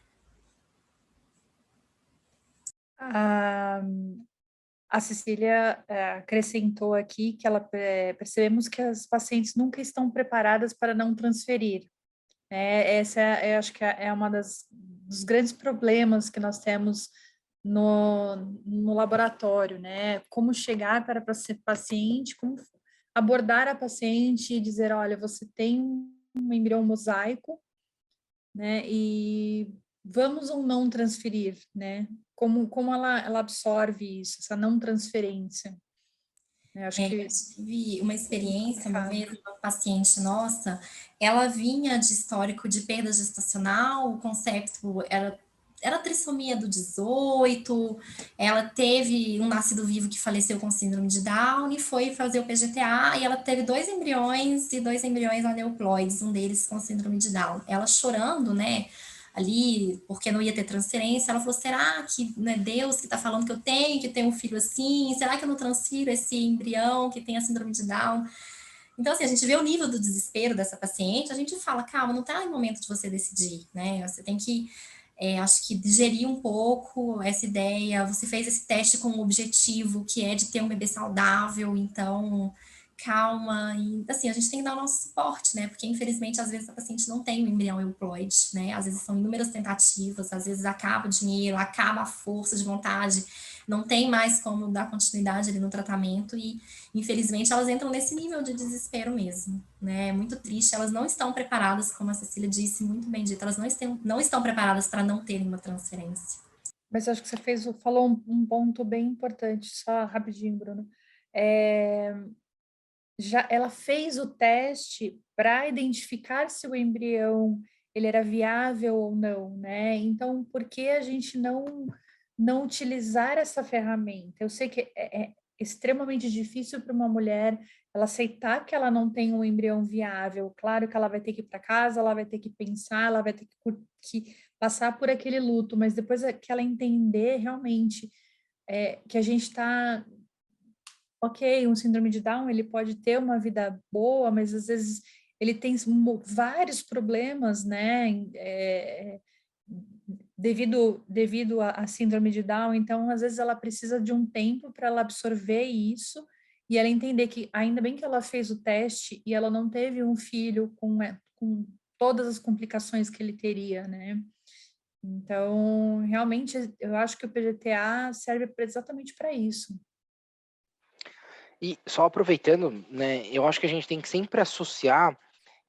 S2: A Cecília acrescentou aqui que percebemos que as pacientes nunca estão preparadas para não transferir. Essa eu acho que é uma dos grandes problemas que nós temos no laboratório, né? Como chegar para ser paciente, como abordar a paciente e dizer, olha, você tem um embrião mosaico, né? E vamos ou não transferir, né? Como ela absorve isso, essa não transferência? Eu acho que
S5: Eu tive uma experiência uma
S2: complicado.
S5: vez, uma paciente nossa, ela vinha de histórico de perda gestacional, o concepto era trissomia do 18, ela teve um nascido vivo que faleceu com síndrome de Down e foi fazer o PGTA e ela teve 2 embriões e 2 embriões aneuploides, um deles com síndrome de Down. Ela chorando, né, ali, porque não ia ter transferência, ela falou, será que não é Deus que está falando que eu tenho que ter um filho assim? Será que eu não transfiro esse embrião que tem a síndrome de Down? Então, assim, a gente vê o nível do desespero dessa paciente, a gente fala, calma, não está em momento de você decidir, né? Você tem que, acho que digerir um pouco essa ideia, você fez esse teste com um objetivo que é de ter um bebê saudável, então calma, e assim, a gente tem que dar o nosso suporte, né, porque infelizmente às vezes a paciente não tem o embrião euploide, né, às vezes são inúmeras tentativas, às vezes acaba o dinheiro, acaba a força de vontade, não tem mais como dar continuidade ali no tratamento e infelizmente elas entram nesse nível de desespero mesmo, né, é muito triste, elas não estão preparadas, como a Cecília disse, muito bem dito, elas não estão preparadas para não terem uma transferência.
S2: Mas acho que você falou um ponto bem importante, só rapidinho, Bruno. Ela fez o teste para identificar se o embrião ele era viável ou não, né? Então, por que a gente não utilizar essa ferramenta? Eu sei que é extremamente difícil para uma mulher ela aceitar que ela não tem um embrião viável. Claro que ela vai ter que ir para casa, ela vai ter que pensar, ela vai ter que passar por aquele luto, mas depois que ela entender realmente que a gente está ok, um síndrome de Down, ele pode ter uma vida boa, mas às vezes ele tem vários problemas, né, devido à síndrome de Down, então às vezes ela precisa de um tempo para ela absorver isso e ela entender que ainda bem que ela fez o teste e ela não teve um filho com todas as complicações que ele teria, né? Então, realmente, eu acho que o PGTA serve exatamente para isso.
S4: E só aproveitando, né, eu acho que a gente tem que sempre associar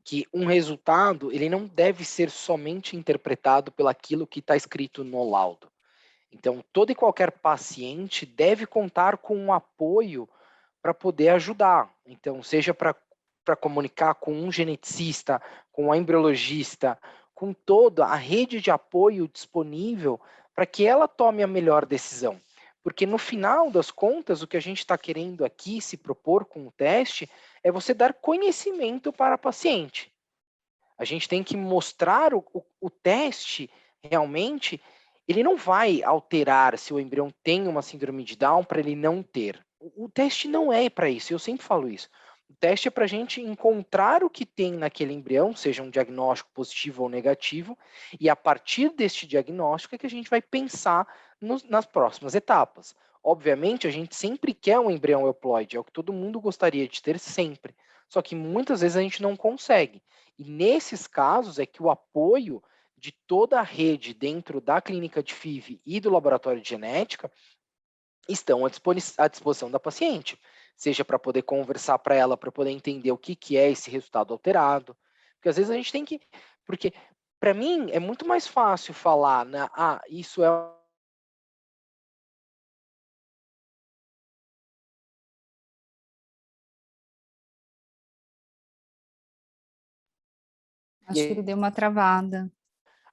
S4: que um resultado, ele não deve ser somente interpretado pelaquilo que está escrito no laudo. Então, todo e qualquer paciente deve contar com um apoio para poder ajudar. Então, seja para comunicar com um geneticista, com um embriologista, com toda a rede de apoio disponível para que ela tome a melhor decisão. Porque no final das contas, o que a gente está querendo aqui se propor com o teste é você dar conhecimento para a paciente. A gente tem que mostrar o teste realmente, ele não vai alterar se o embrião tem uma síndrome de Down para ele não ter. O teste não é para isso, eu sempre falo isso. O teste é para a gente encontrar o que tem naquele embrião, seja um diagnóstico positivo ou negativo, e a partir deste diagnóstico é que a gente vai pensar nas próximas etapas. Obviamente, a gente sempre quer um embrião euploide, é o que todo mundo gostaria de ter sempre. Só que muitas vezes a gente não consegue. E nesses casos é que o apoio de toda a rede dentro da clínica de FIV e do laboratório de genética estão à disposição da paciente, seja para poder conversar para ela, para poder entender o que é esse resultado alterado, porque às vezes a gente tem que, porque para mim é muito mais fácil falar, né, isso é
S3: Acho que ele deu uma travada.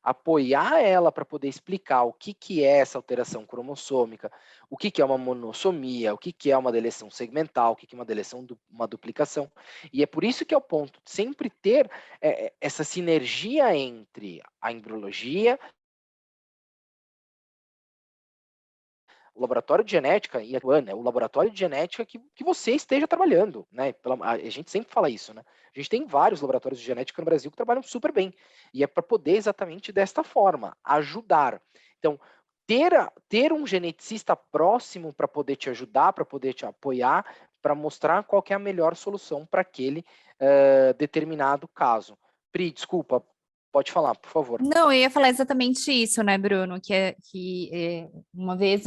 S4: apoiar ela para poder explicar o que é essa alteração cromossômica, o que é uma monossomia, o que é uma deleção segmental, o que é uma deleção, uma duplicação. E é por isso que é o ponto de sempre ter essa sinergia entre a embriologia, o laboratório de genética e a Ana, o laboratório de genética que você esteja trabalhando, né? A gente sempre fala isso, né? A gente tem vários laboratórios de genética no Brasil que trabalham super bem. E é para poder exatamente desta forma, ajudar. Então, ter um geneticista próximo para poder te ajudar, para poder te apoiar, para mostrar qual que é a melhor solução para aquele determinado caso. Pri, desculpa, pode falar, por favor.
S3: Não, eu ia falar exatamente isso, né, Bruno? Uma vez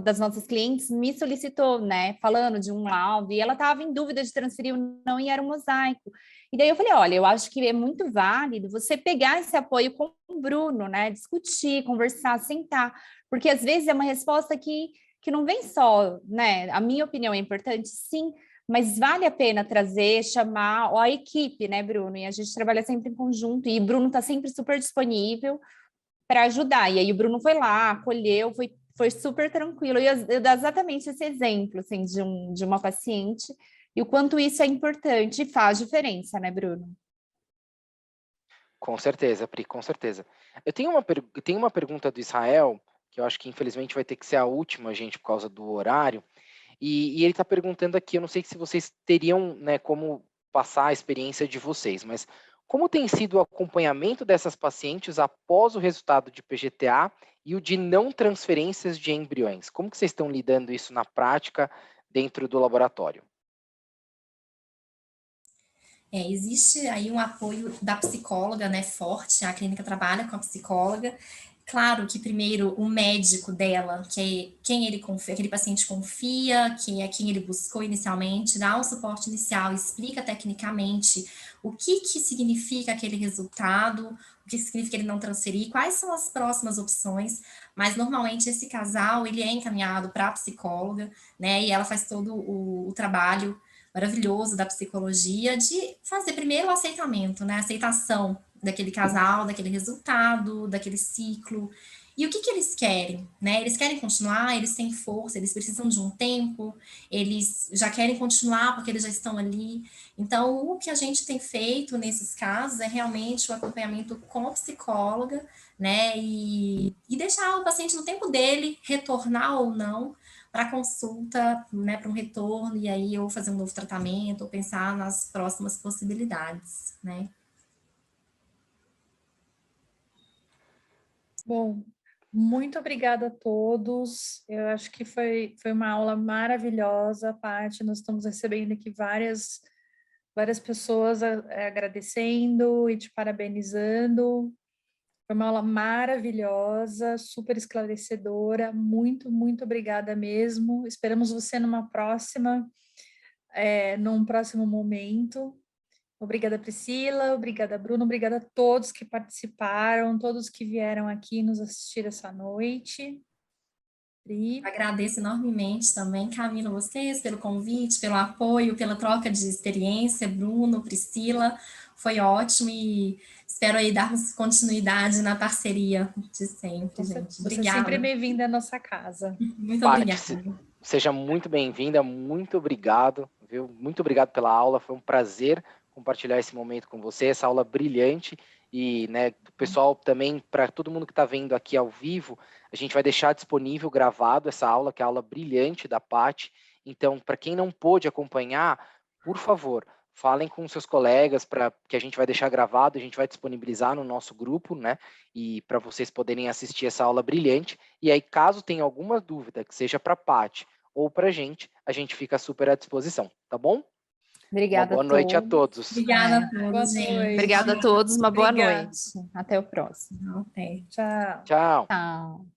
S3: das nossas clientes me solicitou, né, falando de um laudo, e ela estava em dúvida de transferir ou não, e era um mosaico. E daí eu falei, olha, eu acho que é muito válido você pegar esse apoio com o Bruno, né, discutir, conversar, sentar, porque às vezes é uma resposta que não vem só, né, a minha opinião é importante, sim, mas vale a pena trazer, chamar a equipe, né, Bruno? E a gente trabalha sempre em conjunto, e o Bruno está sempre super disponível para ajudar. E aí o Bruno foi lá, acolheu, foi super tranquilo. E eu dou exatamente esse exemplo, assim, de uma paciente, e o quanto isso é importante e faz diferença, né, Bruno?
S4: Com certeza, Pri, com certeza. Eu tenho uma pergunta do Israel, que eu acho que infelizmente vai ter que ser a última, gente, por causa do horário. E ele está perguntando aqui, eu não sei se vocês teriam, né, como passar a experiência de vocês, mas como tem sido o acompanhamento dessas pacientes após o resultado de PGTA e o de não transferências de embriões? Como que vocês estão lidando isso na prática dentro do laboratório?
S5: Existe aí um apoio da psicóloga, né, forte, a clínica trabalha com a psicóloga. Claro que primeiro o médico dela, que é quem ele confia, aquele paciente confia, que é quem ele buscou inicialmente, dá um suporte inicial, explica tecnicamente o que significa aquele resultado, o que significa ele não transferir, quais são as próximas opções, mas normalmente esse casal, ele é encaminhado para a psicóloga, né, e ela faz todo o trabalho maravilhoso da psicologia de fazer primeiro o aceitamento, né? A aceitação daquele casal, daquele resultado, daquele ciclo. E o que eles querem, né? Eles querem continuar, eles têm força, eles precisam de um tempo, eles já querem continuar porque eles já estão ali. Então, o que a gente tem feito nesses casos é realmente o acompanhamento com a psicóloga, né? E deixar o paciente no tempo dele retornar ou não para consulta, né, para um retorno, e aí ou fazer um novo tratamento, ou pensar nas próximas possibilidades, né?
S2: Bom, muito obrigada a todos. Eu acho que foi uma aula maravilhosa, Paty. Nós estamos recebendo aqui várias pessoas agradecendo e te parabenizando. Foi uma aula maravilhosa, super esclarecedora. Muito, muito obrigada mesmo. Esperamos você num próximo momento. Obrigada, Priscila. Obrigada, Bruno. Obrigada a todos que participaram, todos que vieram aqui nos assistir essa noite.
S5: Agradeço enormemente também, Camila, vocês, pelo convite, pelo apoio, pela troca de experiência, Bruno, Priscila, foi ótimo e espero aí darmos continuidade na parceria de sempre, gente. Obrigada.
S2: Você é sempre bem-vinda à nossa casa.
S5: Muito obrigada.
S4: Seja muito bem-vinda, muito obrigado, viu? Muito obrigado pela aula, foi um prazer compartilhar esse momento com você, essa aula brilhante. E, né, pessoal, também, para todo mundo que está vendo aqui ao vivo, a gente vai deixar disponível gravado essa aula, que é a aula brilhante da Paty. Então, para quem não pôde acompanhar, por favor, falem com seus colegas, que a gente vai deixar gravado, a gente vai disponibilizar no nosso grupo, né? E para vocês poderem assistir essa aula brilhante. E aí, caso tenha alguma dúvida, que seja para a Paty ou para a gente fica super à disposição, tá bom?
S3: Obrigada
S4: Uma boa noite a todos.
S5: Obrigada a todos, gente.
S3: Obrigada a todos, uma boa noite. Até o próximo.
S5: Até.
S2: Tchau.
S4: Tchau.
S3: Tchau.